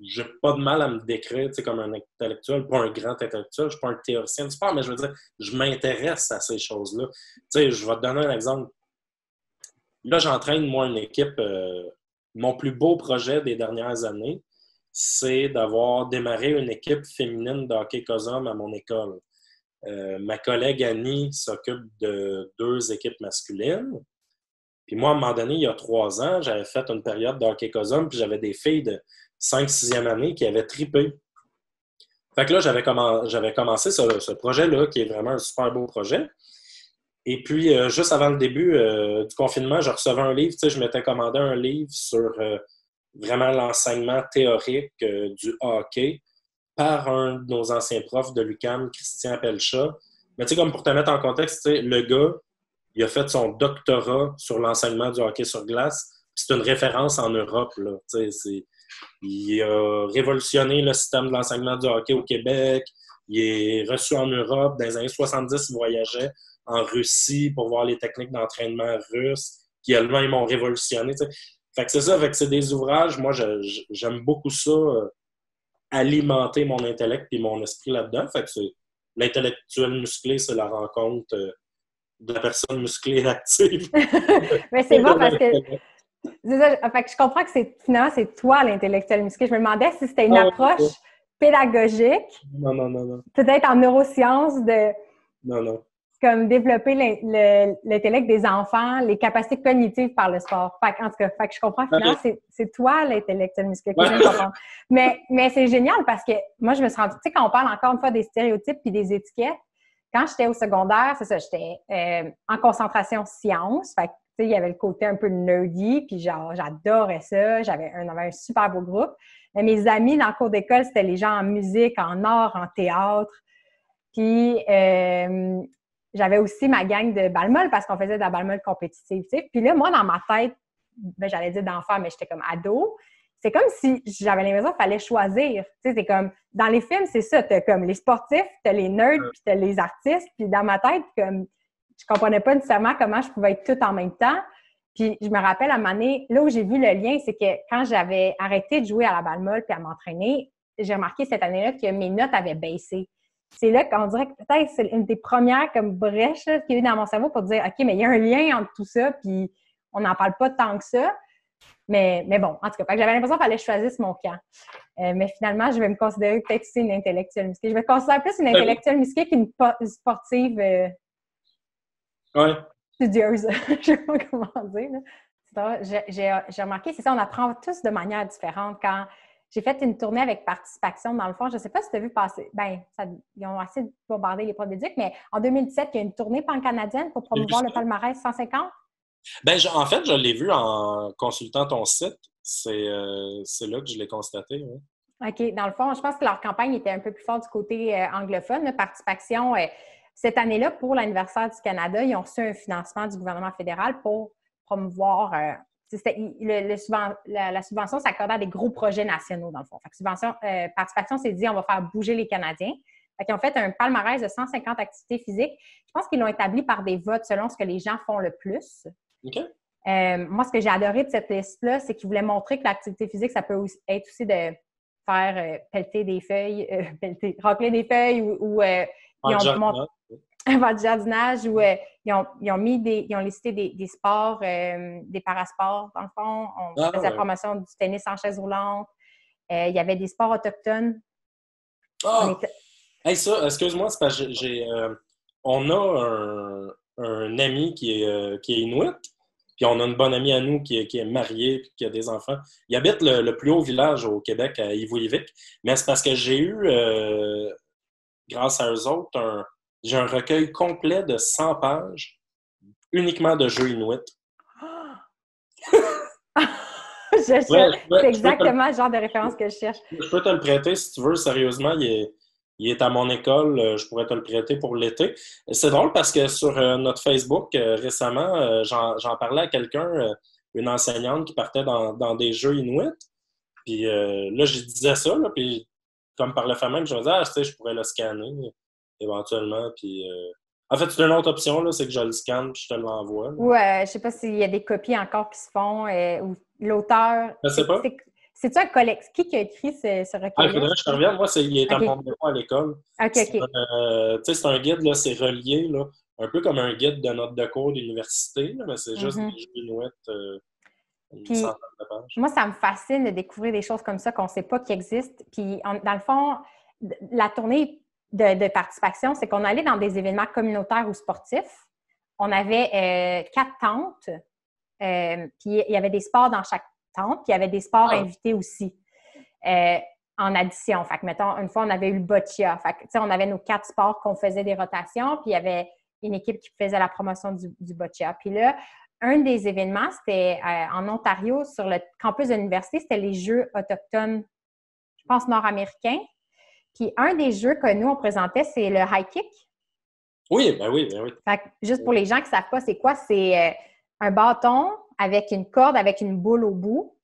j'ai pas de mal à me décrire tu sais, comme un intellectuel, pas un grand intellectuel. Je suis pas un théoricien du sport, mais je veux dire, je m'intéresse à ces choses-là. Tu sais, je vais te donner un exemple. Là, j'entraîne, moi, une équipe. Mon plus beau projet des dernières années, c'est d'avoir démarré une équipe féminine de hockey COSOM à mon école. Ma collègue Annie s'occupe de 2 équipes masculines. Puis moi, à un moment donné, il y a 3 ans, j'avais fait une période de hockey COSOM, puis j'avais des filles de 5e, 6e année qui avaient trippé. Fait que là, j'avais commencé ce projet-là, qui est vraiment un super beau projet. Et puis, juste avant le début du confinement, je recevais un livre. Tu sais, je m'étais commandé un livre sur vraiment l'enseignement théorique du hockey par un de nos anciens profs de l'UQAM, Christian Pelchat. Mais tu sais, comme pour te mettre en contexte, tu sais, le gars, il a fait son doctorat sur l'enseignement du hockey sur glace. C'est une référence en Europe, là. Tu sais, il a révolutionné le système de l'enseignement du hockey au Québec. Il est reçu en Europe. Dans les années 70, il voyageait en Russie pour voir les techniques d'entraînement russes qui, elles-mêmes, ont révolutionné. Tu sais. Fait que c'est ça, fait que c'est des ouvrages. Moi, j'aime beaucoup ça, alimenter mon intellect et mon esprit là-dedans. Fait que c'est l'intellectuel musclé, c'est la rencontre de la personne musclée et active. Mais c'est bon parce que c'est ça, fait que je comprends que finalement, c'est toi l'intellectuel musclé. Je me demandais si c'était une approche pédagogique, non, non, non, non. peut-être en neurosciences, de Non, non. comme développer l'intellect des enfants, les capacités cognitives par le sport. En tout cas, fait que je comprends que finalement, c'est toi l'intellectuel musclé que j'aime comprendre. Mais c'est génial parce que moi, je me suis rendue, tu sais, quand on parle encore une fois des stéréotypes puis des étiquettes, quand j'étais au secondaire, c'est ça, j'étais en concentration sciences. Fait que, tu sais, il y avait le côté un peu nerdy, puis genre, j'adorais ça. On avait un super beau groupe. Mais mes amis dans le cours d'école, c'était les gens en musique, en art, en théâtre. Puis, j'avais aussi ma gang de balle-molle parce qu'on faisait de la balle-molle compétitive, tu sais. Puis là, moi, dans ma tête, ben, j'allais dire d'enfant, mais j'étais comme ado. C'est comme si j'avais l'impression qu'il fallait choisir. Tu sais, c'est comme, dans les films, c'est ça. T'as comme les sportifs, t'as les nerds, puis t'as les artistes. Puis dans ma tête, comme, je comprenais pas nécessairement comment je pouvais être tout en même temps. Puis je me rappelle à un moment donné, là où j'ai vu le lien, c'est que quand j'avais arrêté de jouer à la balle-molle puis à m'entraîner, j'ai remarqué cette année-là que mes notes avaient baissé. C'est là qu'on dirait que peut-être c'est une des premières comme brèches qu'il y a eu dans mon cerveau pour dire OK, mais il y a un lien entre tout ça, puis on n'en parle pas tant que ça. Mais bon, en tout cas, j'avais l'impression qu'il fallait que je choisisse mon camp. Mais finalement, je vais me considérer peut-être aussi une intellectuelle musquée. Je me considère plus une intellectuelle musquée qu'une sportive studieuse. Je ne sais pas comment dire. J'ai remarqué, c'est ça, on apprend tous de manière différente. Quand j'ai fait une tournée avec Participation, dans le fond, je ne sais pas si tu as vu passer, ils ont assez bombardé les profs d'éduc, mais en 2017, il y a une tournée pan-canadienne pour promouvoir le palmarès 150. Ben, en fait, je l'ai vu en consultant ton site. C'est là que je l'ai constaté. Oui. OK. Dans le fond, je pense que leur campagne était un peu plus forte du côté anglophone. Là, Participation, cette année-là, pour l'anniversaire du Canada, ils ont reçu un financement du gouvernement fédéral pour promouvoir... la subvention s'accordait à des gros projets nationaux, dans le fond. Fait que Participation s'est dit on va faire bouger les Canadiens. Fait qu'ils ont fait un palmarès de 150 activités physiques. Je pense qu'ils l'ont établi par des votes selon ce que les gens font le plus. OK. Moi, ce que j'ai adoré de cette liste-là, c'est qu'ils voulaient montrer que l'activité physique, ça peut être aussi de faire pelleter des feuilles, racler des feuilles ou du jardinage où ils ont listé des sports, des parasports, dans le fond. On faisait la promotion du tennis en chaise roulante. Il y avait des sports autochtones. Hey, ça, excuse-moi, c'est parce que on a un ami qui est Inuit, puis on a une bonne amie à nous qui est mariée puis qui a des enfants. Il habite le plus haut village au Québec, à Ivouyvik, mais c'est parce que j'ai eu, grâce à eux autres, j'ai un recueil complet de 100 pages uniquement de jeux Inuit. C'est exactement le genre de référence que je cherche. Je peux te le prêter si tu veux, sérieusement. il est à mon école, je pourrais te le prêter pour l'été. C'est drôle parce que sur notre Facebook, récemment, j'en parlais à quelqu'un, une enseignante qui partait dans des jeux Inuit. Puis là, je disais ça, là, puis comme par le fait même, je me disais, tu sais, je pourrais le scanner éventuellement. Puis, en fait, c'est une autre option, là, c'est que je le scanne puis je te l'envoie. Ou je sais pas s'il y a des copies encore qui se font, ou l'auteur. Je sais pas. C'est-tu un collectif? Qui a écrit ce Il recueil-là? faudrait que je te revienne. Moi, il est à mon OK. bureau à l'école. OK, Tu OK. sais, c'est un guide, là, c'est relié, là, un peu comme un guide de notes de cours d'université, là, mais c'est juste des jeux Inuit, une Puis, centaine de pages. moi, ça me fascine de découvrir des choses comme ça qu'on ne sait pas qui existent. Puis, dans le fond, la tournée de participation, c'est qu'on allait dans des événements communautaires ou sportifs. On avait 4 tentes. Puis, il y avait des sports dans chaque tente. Puis, il y avait des sports invités aussi, en addition. Fait que, mettons, une fois, on avait eu le boccia. Fait que, tu sais, on avait nos 4 sports qu'on faisait des rotations. Puis, il y avait une équipe qui faisait la promotion du boccia. Puis là, un des événements, c'était en Ontario, sur le campus de l'université, c'était les Jeux autochtones, je pense, nord-américains. Puis un des jeux que nous, on présentait, c'est le high kick. Oui, ben oui, ben oui. Fait que, juste pour les gens qui ne savent pas, c'est quoi? C'est un bâton avec une corde, avec une boule au bout.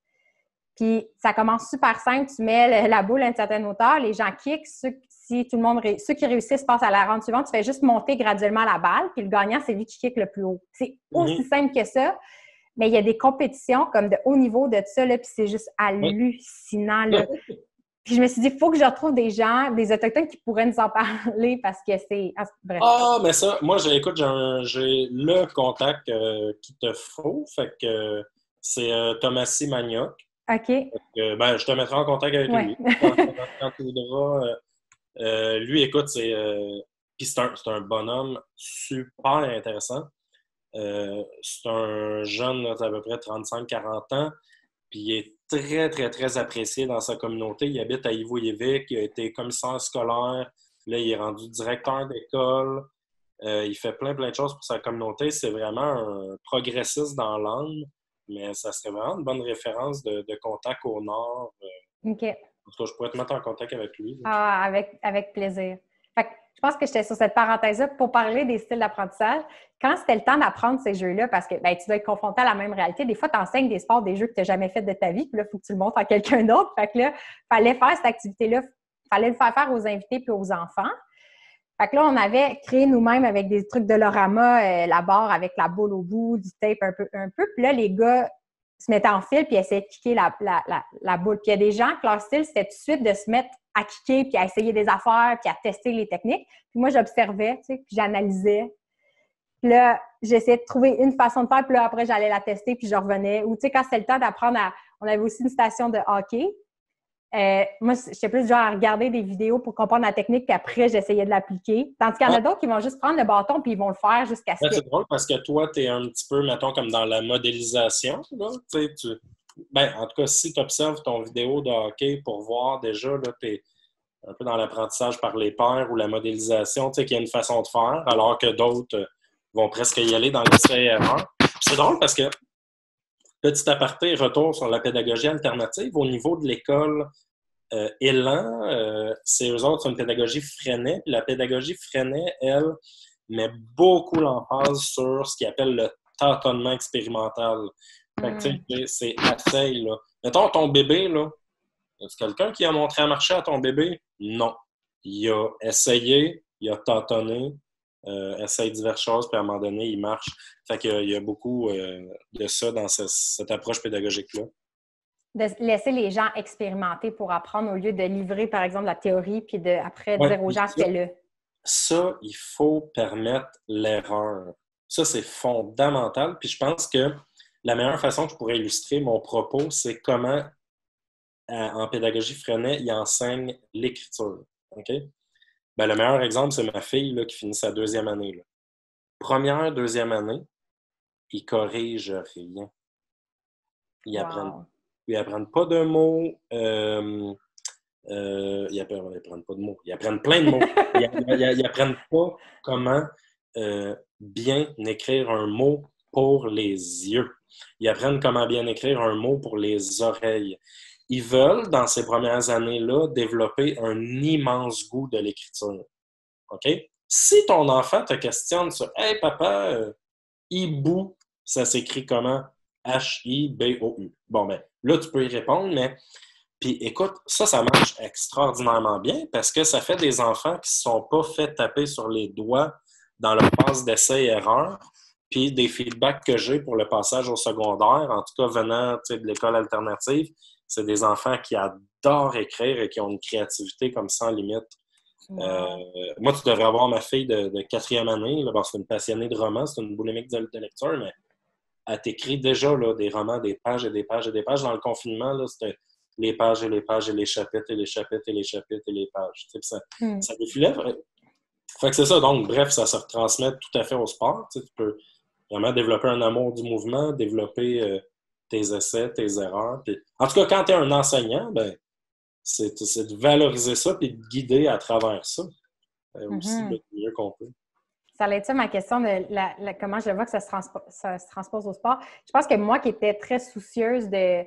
Puis ça commence super simple. Tu mets la boule à une certaine hauteur, les gens kickent. Ceux qui réussissent passent à la ronde suivante. Tu fais juste monter graduellement la balle, puis le gagnant, c'est lui qui kick le plus haut. C'est aussi simple que ça, mais il y a des compétitions comme de haut niveau de ça, là, puis c'est juste hallucinant. Là. Puis je me suis dit, il faut que je retrouve des gens, des Autochtones qui pourraient nous en parler parce que c'est... Bref. Ah, mais ça, moi, écoute, j'ai le contact qu'il te faut. Fait que c'est Thomasy Magnoc. OK. Ben, je te mettrai en contact avec lui. Quand tu voudras. Lui, écoute, puis c'est un bonhomme super intéressant. C'est un jeune d'à peu près 35-40 ans. Puis il est très, très, très apprécié dans sa communauté. Il habite à Ivo-Yévik, il a été commissaire scolaire. Là, il est rendu directeur d'école. Il fait plein, plein de choses pour sa communauté. C'est vraiment un progressiste dans l'âme, mais ça serait vraiment une bonne référence de contact au Nord. OK. En tout cas, je pourrais te mettre en contact avec lui. Ah, avec plaisir. Fait que je pense que j'étais sur cette parenthèse-là pour parler des styles d'apprentissage. Quand c'était le temps d'apprendre ces jeux-là, parce que ben, tu dois être confronté à la même réalité, des fois, tu enseignes des sports, des jeux que tu n'as jamais fait de ta vie, puis là, il faut que tu le montres à quelqu'un d'autre. Fait que là, il fallait faire cette activité-là, il fallait le faire aux invités puis aux enfants. Fait que là, on avait créé nous-mêmes avec des trucs de l'orama, la barre avec la boule au bout, du tape un peu. Puis là, les gars se mettaient en file puis essayaient de kicker la boule. Puis il y a des gens que leur style, c'était tout de suite de se mettre à kicker puis à essayer des affaires puis à tester les techniques. Puis moi, j'observais, tu sais, puis j'analysais. Puis là, j'essayais de trouver une façon de faire, puis là, après, j'allais la tester puis je revenais. Ou tu sais, quand c'était le temps d'apprendre On avait aussi une station de hockey. Moi, j'étais plus genre à regarder des vidéos pour comprendre la technique, puis après, j'essayais de l'appliquer. Tandis qu'il y en a d'autres qui vont juste prendre le bâton puis ils vont le faire jusqu'à ce que... C'est drôle parce que toi, tu es un petit peu, mettons, comme dans la modélisation. Là. Ben, en tout cas, si tu observes ton vidéo de hockey pour voir déjà, tu es un peu dans l'apprentissage par les pairs ou la modélisation, tu sais, qu'il y a une façon de faire, alors que d'autres vont presque y aller dans l'essai-erreur. C'est drôle parce que, petit aparté, retour sur la pédagogie alternative, au niveau de l'école Élan, c'est eux autres, c'est une pédagogie Freinet. Puis la pédagogie Freinet, elle, met beaucoup l'emphase sur ce qu'ils appelle le tâtonnement expérimental. Fait que, tu sais, c'est essaye, là. Mettons, ton bébé, là, est-ce quelqu'un qui a montré à marcher à ton bébé? Non. Il a essayé, il a tâtonné, essaye diverses choses, puis à un moment donné, il marche. Fait qu'il y a beaucoup de ça dans cette approche pédagogique-là. De laisser les gens expérimenter pour apprendre au lieu de livrer, par exemple, la théorie, puis après Ouais, dire aux gens fais-le. Ça, il faut permettre l'erreur. Ça, c'est fondamental. Puis je pense que la meilleure façon que je pourrais illustrer mon propos, c'est comment, en pédagogie Freinet, il enseigne l'écriture. OK? Ben, le meilleur exemple, c'est ma fille là, qui finit sa deuxième année. Là. Première, deuxième année, ils corrigent rien. Ils apprennent pas de mots. Ils apprennent pas de mots. Ils apprennent plein de mots. Ils apprennent pas comment bien écrire un mot pour les yeux. Ils apprennent comment bien écrire un mot pour les oreilles. ils veulent, dans ces premières années-là, développer un immense goût de l'écriture. OK? Si ton enfant te questionne sur « Hey, papa, hibou, ça s'écrit comment? H-I-B-O-U. » Bon, ben, là, tu peux y répondre, mais... Puis, écoute, ça marche extraordinairement bien parce que ça fait des enfants qui ne se sont pas fait taper sur les doigts dans leur phase d'essai-erreur. Puis, des feedbacks que j'ai pour le passage au secondaire, en tout cas venant de l'école alternative, c'est des enfants qui adorent écrire et qui ont une créativité comme sans limite. Moi, tu devrais avoir ma fille de quatrième année. Là. Bon, c'est une passionnée de romans, c'est une boulimique de lecture, mais elle t'écrit déjà là, des romans, des pages et des pages et des pages. Dans le confinement, là, c'était les pages et les pages et les chapitres et les chapitres et les chapitres et les pages. Ça défilait. Fait que c'est ça. Donc, bref, ça se retransmet tout à fait au sport. Tu peux vraiment développer un amour du mouvement, développer tes essais, tes erreurs. Puis... En tout cas, quand tu es un enseignant, ben, c'est de valoriser ça et de guider à travers ça. Aussi le mieux qu'on peut. Ça allait être ça ma question de comment je vois que ça se transpose au sport. Je pense que moi qui étais très soucieuse de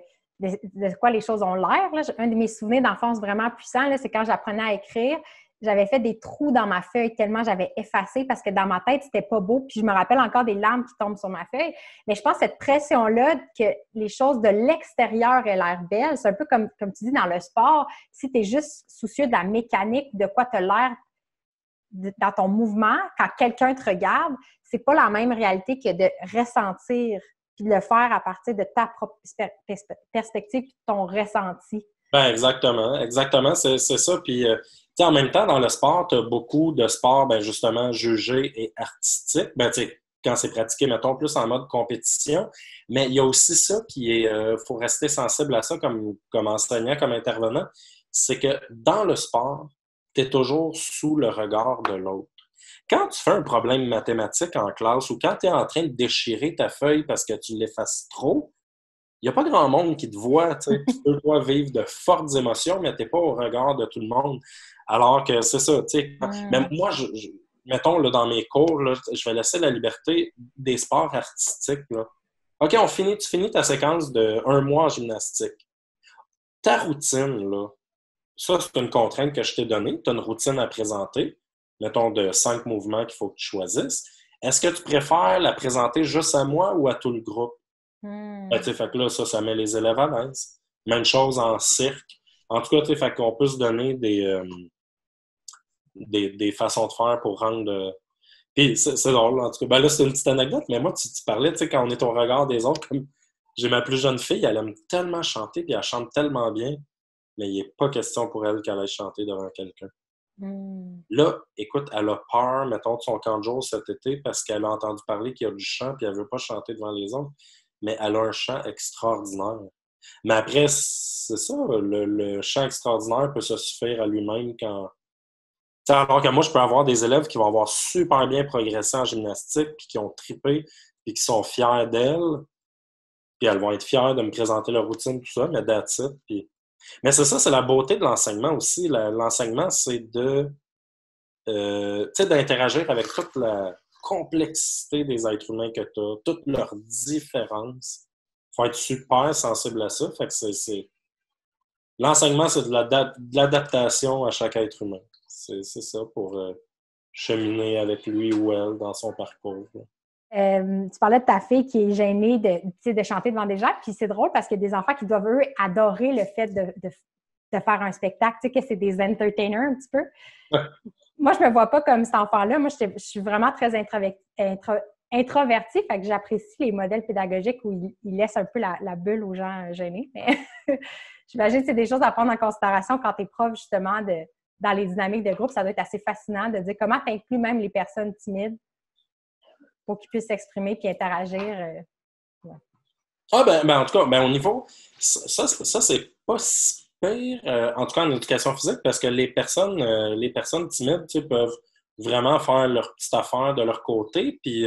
quoi les choses ont l'air, là, un de mes souvenirs d'enfance vraiment puissants, c'est quand j'apprenais à écrire, j'avais fait des trous dans ma feuille tellement j'avais effacé parce que dans ma tête, c'était pas beau. Puis je me rappelle encore des larmes qui tombent sur ma feuille. Mais je pense que cette pression-là que les choses de l'extérieur aient l'air belles, c'est un peu comme tu dis dans le sport. Si tu es juste soucieux de la mécanique, de quoi tu as l'air dans ton mouvement, quand quelqu'un te regarde, c'est pas la même réalité que de ressentir puis de le faire à partir de ta propre perspective et de ton ressenti. Ben exactement, c'est ça. Puis, en même temps, dans le sport, tu as beaucoup de sports, ben, justement, jugés et artistiques. Ben, quand c'est pratiqué, mettons, plus en mode compétition. Mais il y a aussi ça qui est, faut rester sensible à ça comme enseignant, comme intervenant, c'est que dans le sport, tu es toujours sous le regard de l'autre. Quand tu fais un problème mathématique en classe ou quand tu es en train de déchirer ta feuille parce que tu l'effaces trop, il n'y a pas grand monde qui te voit. Tu peux, toi, vivre de fortes émotions, mais tu n'es pas au regard de tout le monde. Alors que c'est ça. Même moi, mettons, là, dans mes cours, là, je vais laisser la liberté des sports artistiques. Là. OK, tu finis ta séquence de 1 mois en gymnastique. Ta routine, là, ça, c'est une contrainte que je t'ai donnée. Tu as une routine à présenter, mettons, de 5 mouvements qu'il faut que tu choisisses. Est-ce que tu préfères la présenter juste à moi ou à tout le groupe? Ben, fait que là, ça met les élèves à l'aise. Même chose en cirque. En tout cas, fait qu'on peut se donner des façons de faire pour rendre... Puis c'est drôle, en tout cas. Ben là, c'est une petite anecdote, mais moi, tu parlais, quand on est au regard des autres, comme j'ai ma plus jeune fille, elle aime tellement chanter, puis elle chante tellement bien, mais il n'est pas question pour elle qu'elle aille chanter devant quelqu'un. Là, écoute, elle a peur, mettons, de son camp de jour cet été parce qu'elle a entendu parler qu'il y a du chant, puis elle ne veut pas chanter devant les autres. Mais elle a un chant extraordinaire. Mais après, c'est ça, le chant extraordinaire peut se suffire à lui-même quand... T'sais, alors que moi, je peux avoir des élèves qui vont avoir super bien progressé en gymnastique, puis qui ont trippé, puis qui sont fiers d'elles, puis elles vont être fières de me présenter leur routine, tout ça, mais that's it. Puis... Mais c'est ça, c'est la beauté de l'enseignement aussi. L'enseignement, c'est d'interagir avec toute la complexité des êtres humains que tu as, toutes leurs différences. Il faut être super sensible à ça. Fait que l'enseignement, c'est de l'adaptation à chaque être humain. C'est ça pour cheminer avec lui ou elle dans son parcours. Tu parlais de ta fille qui est gênée de chanter devant des gens, puis c'est drôle parce qu'il y a des enfants qui doivent, eux, adorer le fait de faire un spectacle, tu sais, que c'est des entertainers un petit peu. Ouais. Moi, je me vois pas comme cet enfant-là. Moi, je suis vraiment très introvertie, fait que j'apprécie les modèles pédagogiques où ils laissent un peu la bulle aux gens gênés. Mais j'imagine que c'est des choses à prendre en considération quand tu es prof, justement, dans les dynamiques de groupe. Ça doit être assez fascinant de dire comment tu inclus même les personnes timides pour qu'ils puissent s'exprimer puis interagir. Ouais. Ah, ben, en tout cas, au niveau... Ça c'est pas si pire, en tout cas en éducation physique, parce que les personnes timides, peuvent vraiment faire leur petite affaire de leur côté. Puis,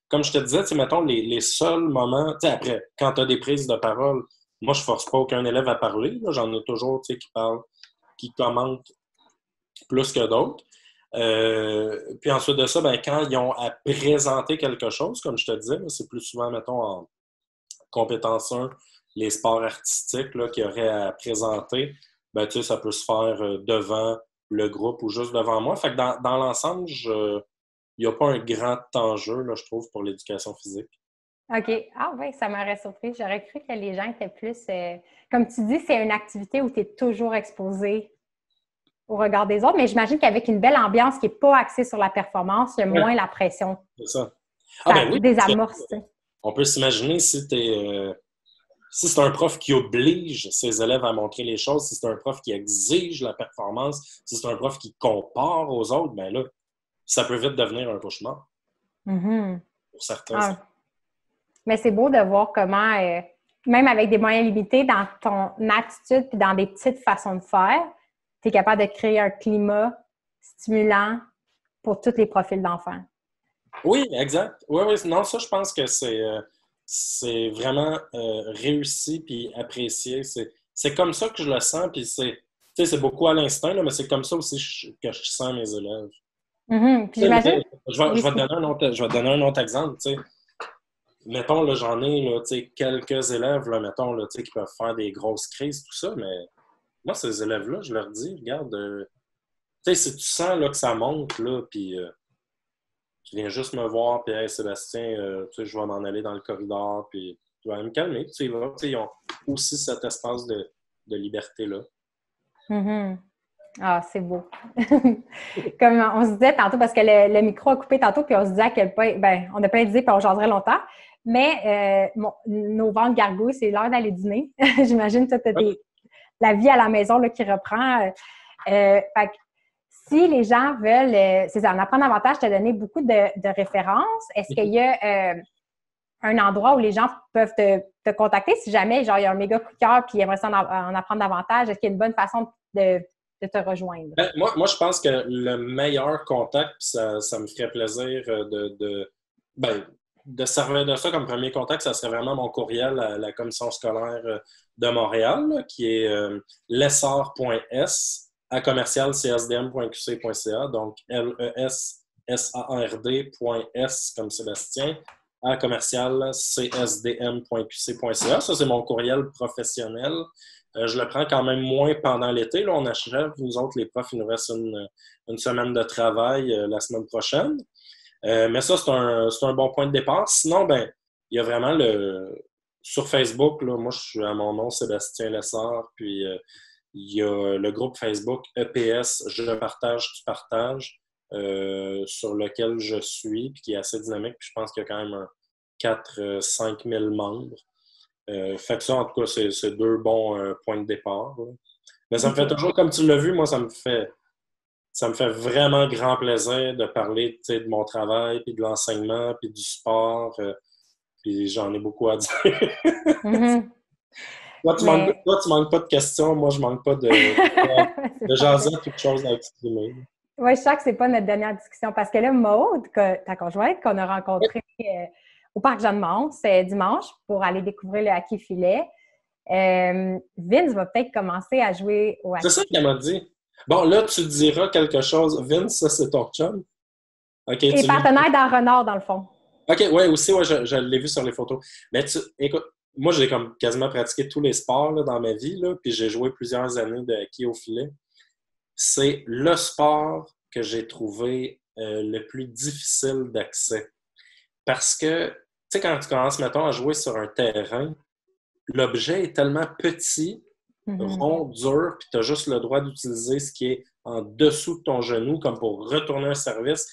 comme je te disais, mettons, les seuls moments... Après, quand tu as des prises de parole, moi, je force pas aucun élève à parler. Là, j'en ai toujours, qui parlent, qui commentent plus que d'autres. Puis ensuite de ça, quand ils ont à présenter quelque chose, comme je te disais, c'est plus souvent, mettons, en compétence 1, les sports artistiques là, qu'il y aurait à présenter, ben, tu sais, ça peut se faire devant le groupe ou juste devant moi. Fait que dans l'ensemble, il n'y a pas un grand enjeu, là, je trouve, pour l'éducation physique. OK. Ah oui, ça m'aurait surpris. J'aurais cru que les gens étaient plus... comme tu dis, c'est une activité où tu es toujours exposé au regard des autres, mais j'imagine qu'avec une belle ambiance qui n'est pas axée sur la performance, il y a moins la pression. C'est ça. Ça Ben oui, désamorce. on peut s'imaginer si si c'est un prof qui oblige ses élèves à montrer les choses, si c'est un prof qui exige la performance, si c'est un prof qui compare aux autres, ben là, ça peut vite devenir un cauchemar. Mm-hmm. Pour certains. Mais c'est beau de voir comment, même avec des moyens limités, dans ton attitude et dans des petites façons de faire, tu es capable de créer un climat stimulant pour tous les profils d'enfants. Oui, exact. Oui, oui. Non, ça, je pense que c'est vraiment réussi puis apprécié. C'est comme ça que je le sens, puis c'est beaucoup à l'instinct, là, mais c'est comme ça aussi que je sens mes élèves. Mm-hmm. Puis j'imagine... Je vais te donner un autre exemple. Tu sais. Mettons, là, j'en ai là, tu sais, quelques élèves, là, mettons, là, tu sais, qui peuvent faire des grosses crises, tout ça, mais moi, ces élèves-là, je leur dis, regarde, tu sais, si tu sens là, que ça monte, là, puis tu viens juste me voir, puis hey, Sébastien, tu sais, je vais m'en aller dans le corridor, puis tu vas me calmer, tu vas. Tu sais, ils ont aussi cet espace de liberté-là. Mm-hmm. Ah, c'est beau. Comme on se disait tantôt, parce que le micro a coupé tantôt, puis on se disait à quel point, ben, on n'a pas dit, puis on jaserait longtemps, mais nos ventres gargouilles, c'est l'heure d'aller dîner. J'imagine que tu as la vie à la maison là, qui reprend. Fait que si les gens veulent, c'est ça, en apprendre davantage, tu as donné beaucoup de références. Est-ce qu'il y a un endroit où les gens peuvent te contacter si jamais, genre, il y a un méga coup de cœur puis ils aimeraient en apprendre davantage? Est-ce qu'il y a une bonne façon de te rejoindre? Moi, je pense que le meilleur contact, ça me ferait plaisir de servir de ça comme premier contact, ça serait vraiment mon courriel à la commission scolaire de Montréal, là, qui est lessard.s@csdm.qc.ca, donc lessard.s comme Sébastien, à csdm.qc.ca. Ça, c'est mon courriel professionnel. Je le prends quand même moins pendant l'été. Là, on achève, nous autres, les profs, il nous reste une semaine de travail la semaine prochaine. Mais ça, c'est un bon point de départ. Sinon, ben, il y a vraiment sur Facebook, là, moi, je suis à mon nom, Sébastien Lessard, puis il y a le groupe Facebook EPS, Je partage, tu partages, sur lequel je suis, puis qui est assez dynamique, puis je pense qu'il y a quand même 4-5 000 membres. Fait que ça, en tout cas, c'est deux bons points de départ. Là. Mais ça me fait toujours, comme tu l'as vu, moi, ça me fait vraiment grand plaisir de parler de mon travail, puis de l'enseignement, puis du sport. Puis j'en ai beaucoup à dire. Mm-hmm. Toi, tu manques pas de questions. Moi, je manque pas de jaser quelque chose à exprimer. Oui, je sens que c'est pas notre dernière discussion parce que là, Maude, ta conjointe, qu'on a rencontrée au Parc Jeanne-Mance dimanche pour aller découvrir le hockey filet, Vince va peut-être commencer à jouer au hockey. C'est ça qu'elle m'a dit. Bon, là, tu diras quelque chose. Vince, ça, c'est ton chum? Okay, et partenaire dans Renard, dans le fond. OK, ouais, aussi, ouais, je l'ai vu sur les photos. Mais écoute, moi, j'ai comme quasiment pratiqué tous les sports là, dans ma vie, là, puis j'ai joué plusieurs années de hockey au filet. C'est le sport que j'ai trouvé le plus difficile d'accès. Parce que, tu sais, quand tu commences, mettons, à jouer sur un terrain, l'objet est tellement petit, rond, dur, puis tu as juste le droit d'utiliser ce qui est en dessous de ton genou, comme pour retourner un service.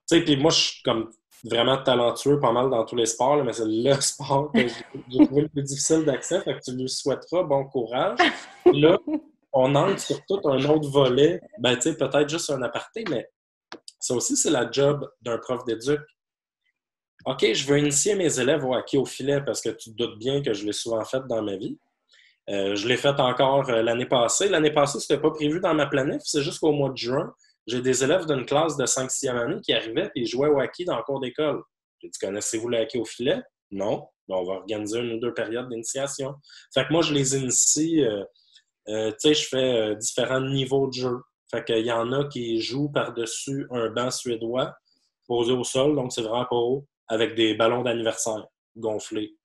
Tu sais, puis moi, je suis comme vraiment talentueux pas mal dans tous les sports, là, mais c'est le sport que j'ai trouvé le plus difficile d'accès, fait que tu lui souhaiteras bon courage. Là, on entre sur tout un autre volet, ben tu sais, peut-être juste un aparté, mais ça aussi, c'est la job d'un prof d'éduc. OK, je veux initier mes élèves au hockey au filet parce que tu te doutes bien que je l'ai souvent fait dans ma vie. Je l'ai fait encore l'année passée. L'année passée, c'était pas prévu dans ma planète, c'est juste qu'au mois de juin, j'ai des élèves d'une classe de 5-6e année qui arrivaient et ils jouaient au hockey dans le cours d'école. J'ai dit, connaissez-vous le hockey au filet? Non. On va organiser une ou deux périodes d'initiation. Fait que moi, je les initie, tu sais, je fais différents niveaux de jeu. Fait qu'il y en a qui jouent par-dessus un banc suédois posé au sol, donc c'est vraiment pas haut, avec des ballons d'anniversaire gonflés.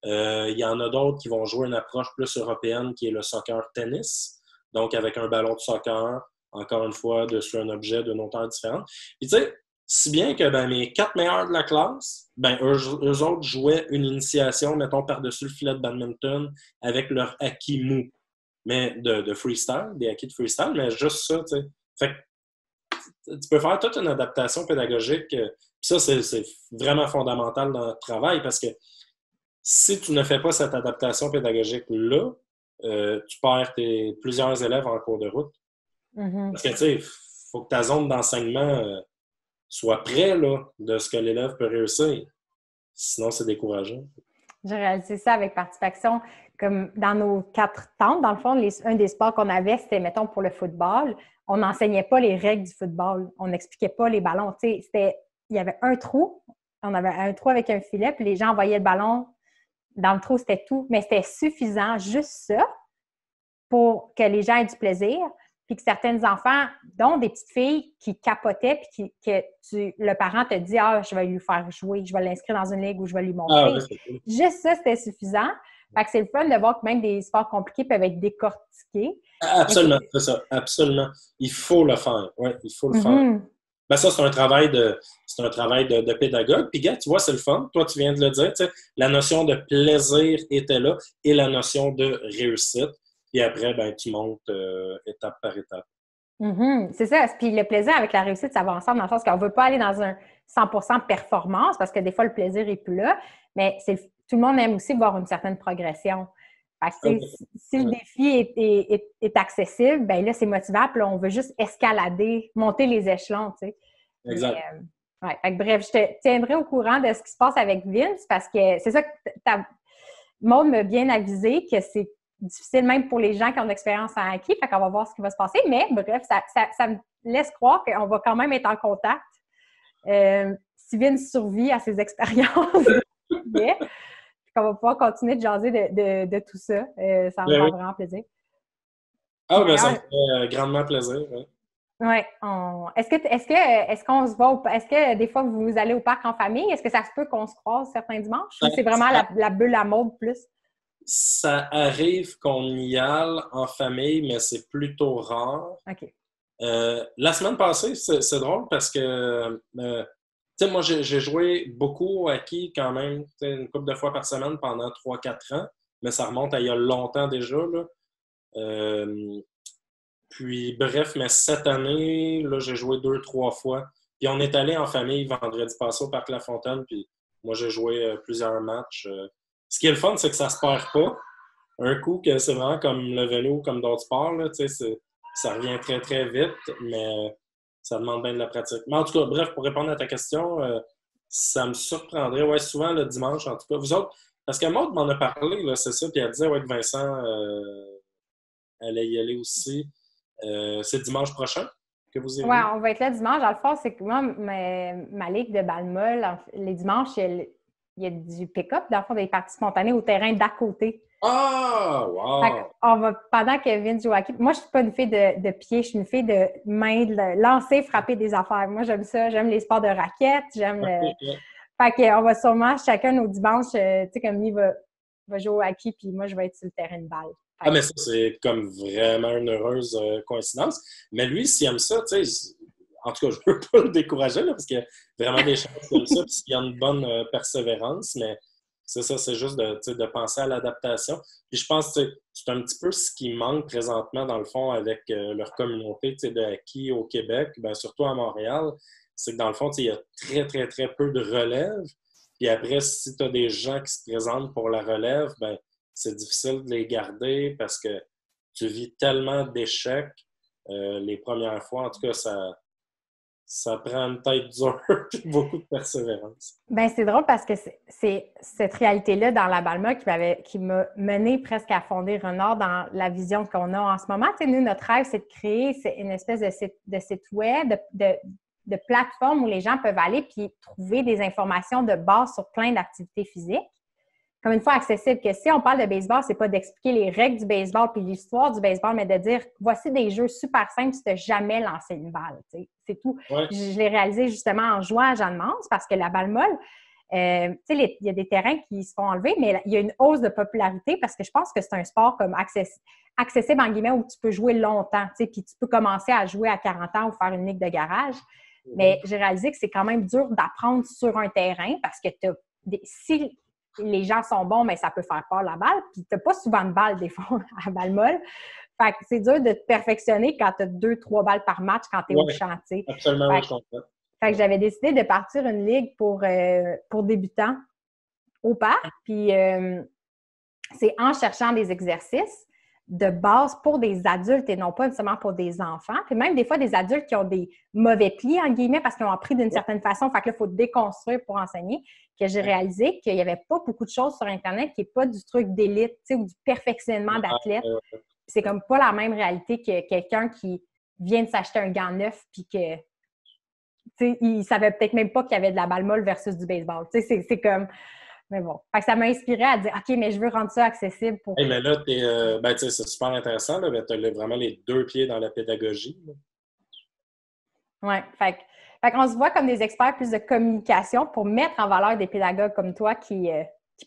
Il y en a d'autres qui vont jouer une approche plus européenne qui est le soccer-tennis. Donc, avec un ballon de soccer, encore une fois, dessus un objet d'une hauteur différente. Puis, tu sais, si bien que mes 4 meilleurs de la classe, eux autres jouaient une initiation, mettons, par-dessus le filet de badminton avec leur acquis mou. Mais de freestyle, des acquis de freestyle, mais juste ça, tu sais. Fait que tu peux faire toute une adaptation pédagogique. Puis ça, c'est vraiment fondamental dans notre travail parce que si tu ne fais pas cette adaptation pédagogique-là, tu perds plusieurs élèves en cours de route. Mm-hmm. Parce que, tu sais, il faut que ta zone d'enseignement soit près là, de ce que l'élève peut réussir. Sinon, c'est décourageant. J'ai réalisé ça avec Participation. Comme dans nos 4 tentes, dans le fond, un des sports qu'on avait, c'était, mettons, pour le football. On n'enseignait pas les règles du football. On n'expliquait pas les ballons. Tu sais, il y avait un trou. On avait un trou avec un filet, puis les gens envoyaient le ballon dans le trou, c'était tout. Mais c'était suffisant, juste ça, pour que les gens aient du plaisir. Puis que certains enfants, dont des petites filles qui capotaient, puis le parent te dit « Ah, je vais lui faire jouer, je vais l'inscrire dans une ligue ou je vais lui montrer. » Oui, Juste ça, c'était suffisant. Fait que c'est le fun de voir que même des sports compliqués peuvent être décortiqués. Absolument, c'est ça. Absolument. Il faut le faire. Oui, il faut le faire. Ça, c'est un travail de pédagogue. Puis, gars, tu vois, c'est le fun. Toi, tu viens de le dire. La notion de plaisir était là et la notion de réussite. Puis après, tu montes étape par étape. C'est ça. Puis le plaisir avec la réussite, ça va ensemble dans le sens qu'on ne veut pas aller dans un 100% performance parce que des fois, le plaisir n'est plus là. Mais tout le monde aime aussi voir une certaine progression. Fait que, si le défi est accessible, bien là, c'est motivant. Puis là, on veut juste escalader, monter les échelons, tu sais. Exact. Ouais. Fait que, bref, je te tiendrai au courant de ce qui se passe avec Vince parce que c'est ça que Maude m'a bien avisé que c'est difficile même pour les gens qui ont de l'expérience en hockey. Fait qu'on va voir ce qui va se passer. Mais bref, ça me laisse croire qu'on va quand même être en contact. Si Vince survit à ses expériences, qu'on va pouvoir continuer de jaser de tout ça. Ça me fait vraiment plaisir. Ça me fait grandement plaisir. Oui. Est-ce qu'on se voit est-ce que des fois vous allez au parc en famille? Est-ce que ça se peut qu'on se croise certains dimanches? Ou c'est vraiment la bulle à Maude plus? Ça arrive qu'on y aille en famille, mais c'est plutôt rare. OK. La semaine passée, c'est drôle parce que moi, j'ai joué beaucoup au hockey quand même, une couple de fois par semaine pendant 3-4 ans, mais ça remonte à il y a longtemps déjà. Là. Puis, bref, mais cette année, là, j'ai joué 2-3 fois. Puis, on est allé en famille vendredi passé au Parc La Fontaine, puis moi, j'ai joué plusieurs matchs. Ce qui est le fun, c'est que ça se perd pas. Un coup, que c'est vraiment comme le vélo, comme d'autres sports, là, ça revient très, très vite, mais ça demande bien de la pratique. Mais en tout cas, bref, pour répondre à ta question, ça me surprendrait. Ouais, souvent le dimanche, en tout cas. Vous autres, parce que Maud m'en a parlé, là, c'est ça, puis elle disait que Vincent allait y aller aussi. C'est dimanche prochain que vous y allez? Oui, on va être là dimanche. Dans le fond, c'est que moi, ma ligue de Balmol, les dimanches, il y a du pick-up, dans le fond, des parties spontanées au terrain d'à côté. Ah, wow! Pendant que Vince joue à hockey, moi, je ne suis pas une fille de pied, je suis une fille de main, de lancer, frapper des affaires. Moi, j'aime ça. J'aime les sports de raquettes. Fait qu'on va sûrement, chacun nos dimanches, tu sais, comme lui va jouer au hockey, puis moi, je vais être sur le terrain de balle. Mais ça, c'est comme vraiment une heureuse coïncidence. Mais lui, s'il aime ça, tu sais, en tout cas, je ne veux pas le décourager, là, parce qu'il y a vraiment des chances comme ça, puis il y a une bonne persévérance, mais c'est ça, c'est juste de penser à l'adaptation. Puis je pense que c'est un petit peu ce qui manque présentement, dans le fond, avec leur communauté de hockey au Québec, surtout à Montréal, c'est que dans le fond, il y a très, très, très peu de relève. Puis après, si tu as des gens qui se présentent pour la relève, c'est difficile de les garder parce que tu vis tellement d'échecs les premières fois. En tout cas, ça prend une tête dure et beaucoup de persévérance. C'est drôle parce que c'est cette réalité-là dans la Balma qui m'a mené presque à fonder Renard dans la vision qu'on a en ce moment. Tu sais, nous, notre rêve, c'est de créer une espèce de site web, de plateforme où les gens peuvent aller puis trouver des informations de base sur plein d'activités physiques. Comme une fois accessible, que si on parle de baseball, c'est pas d'expliquer les règles du baseball puis l'histoire du baseball, mais de dire voici des jeux super simples si tu n'as jamais lancé une balle. C'est tout. Ouais. Je l'ai réalisé justement en jouant à Jeanne Mance parce que la balle molle, Tu sais, il y a des terrains qui se font enlever, mais il y a une hausse de popularité parce que je pense que c'est un sport comme accessible, en guillemets, où tu peux jouer longtemps, tu sais, puis tu peux commencer à jouer à 40 ans ou faire une ligue de garage. Mais j'ai réalisé que c'est quand même dur d'apprendre sur un terrain parce que si les gens sont bons, mais ça peut faire peur la balle, puis tu n'as pas souvent de balles, des fois, à balle molle. Fait que c'est dur de te perfectionner quand tu as 2-3 balles par match quand tu es au champ, tu sais. Absolument, oui, je comprends. Fait que j'avais décidé de partir une ligue pour débutants au parc. Puis c'est en cherchant des exercices de base pour des adultes et non pas seulement pour des enfants. Puis même des fois, des adultes qui ont des mauvais plis, en guillemets, parce qu'ils ont appris d'une certaine façon. Fait que là, il faut déconstruire pour enseigner. Que j'ai réalisé qu'il n'y avait pas beaucoup de choses sur Internet qui n'est pas du truc d'élite, tu sais, ou du perfectionnement d'athlète. C'est comme pas la même réalité que quelqu'un qui vient de s'acheter un gant neuf puis que, tu sais, il savait peut-être même pas qu'il y avait de la balle molle versus du baseball. Tu sais, c'est comme... Mais bon, fait que ça m'a inspiré à dire, OK, mais je veux rendre ça accessible pour... Hey, mais là, c'est super intéressant. Tu as vraiment les 2 pieds dans la pédagogie. Oui, fait qu'on se voit comme des experts plus de communication pour mettre en valeur des pédagogues comme toi qui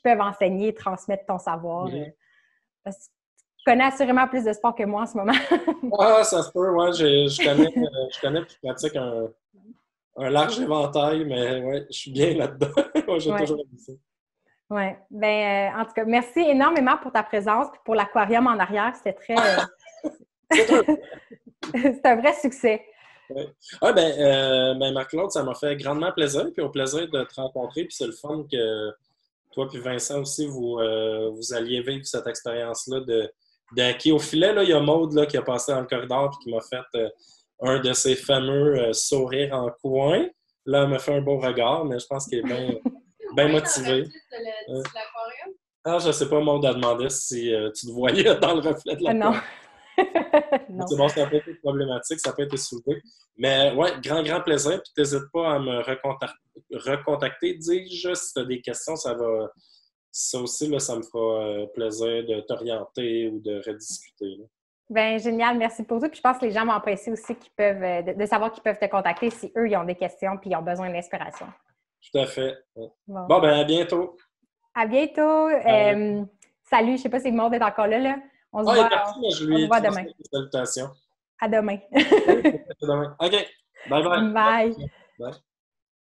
peuvent enseigner et transmettre ton savoir. Parce que tu connais assurément plus de sport que moi en ce moment. Ah, ça se peut, ouais. Je connais puis je pratique un large éventail, mais ouais, je suis bien là-dedans. J'ai toujours aimé ça. Oui. Bien, en tout cas, merci énormément pour ta présence et pour l'aquarium en arrière. C'était très... C'est un vrai succès. Oui. Ah, ben Marc-Claude, ça m'a fait grandement plaisir, puis au plaisir de te rencontrer, puis c'est le fun que toi puis Vincent aussi, vous alliez vivre cette expérience-là de hockey au filet. Là, il y a Maude là, qui a passé dans le corridor et qui m'a fait un de ses fameux sourires en coin. Là, elle m'a fait un beau regard, mais je pense qu'elle est bien motivée. Ah, je sais pas, Maude a demandé si tu te voyais dans le reflet de la non. C'est bon, ça n'a pas été problématique, ça n'a pas été soulevé. Mais ouais, grand plaisir. Puis n'hésite pas à me recontacter. Dis-je si tu as des questions, ça aussi, là, ça me fera plaisir de t'orienter ou de rediscuter. Là. Bien, génial, merci pour tout. Puis je pense que les gens vont apprécier aussi qu'ils peuvent, de savoir qu'ils peuvent te contacter si eux, ils ont des questions puis ils ont besoin d'inspiration. Tout à fait. Bon, à bientôt. À bientôt. Salut, je ne sais pas si Maud est encore là. On se voit demain. Salutations. À demain. À demain. OK. Bye. Bye. Bye.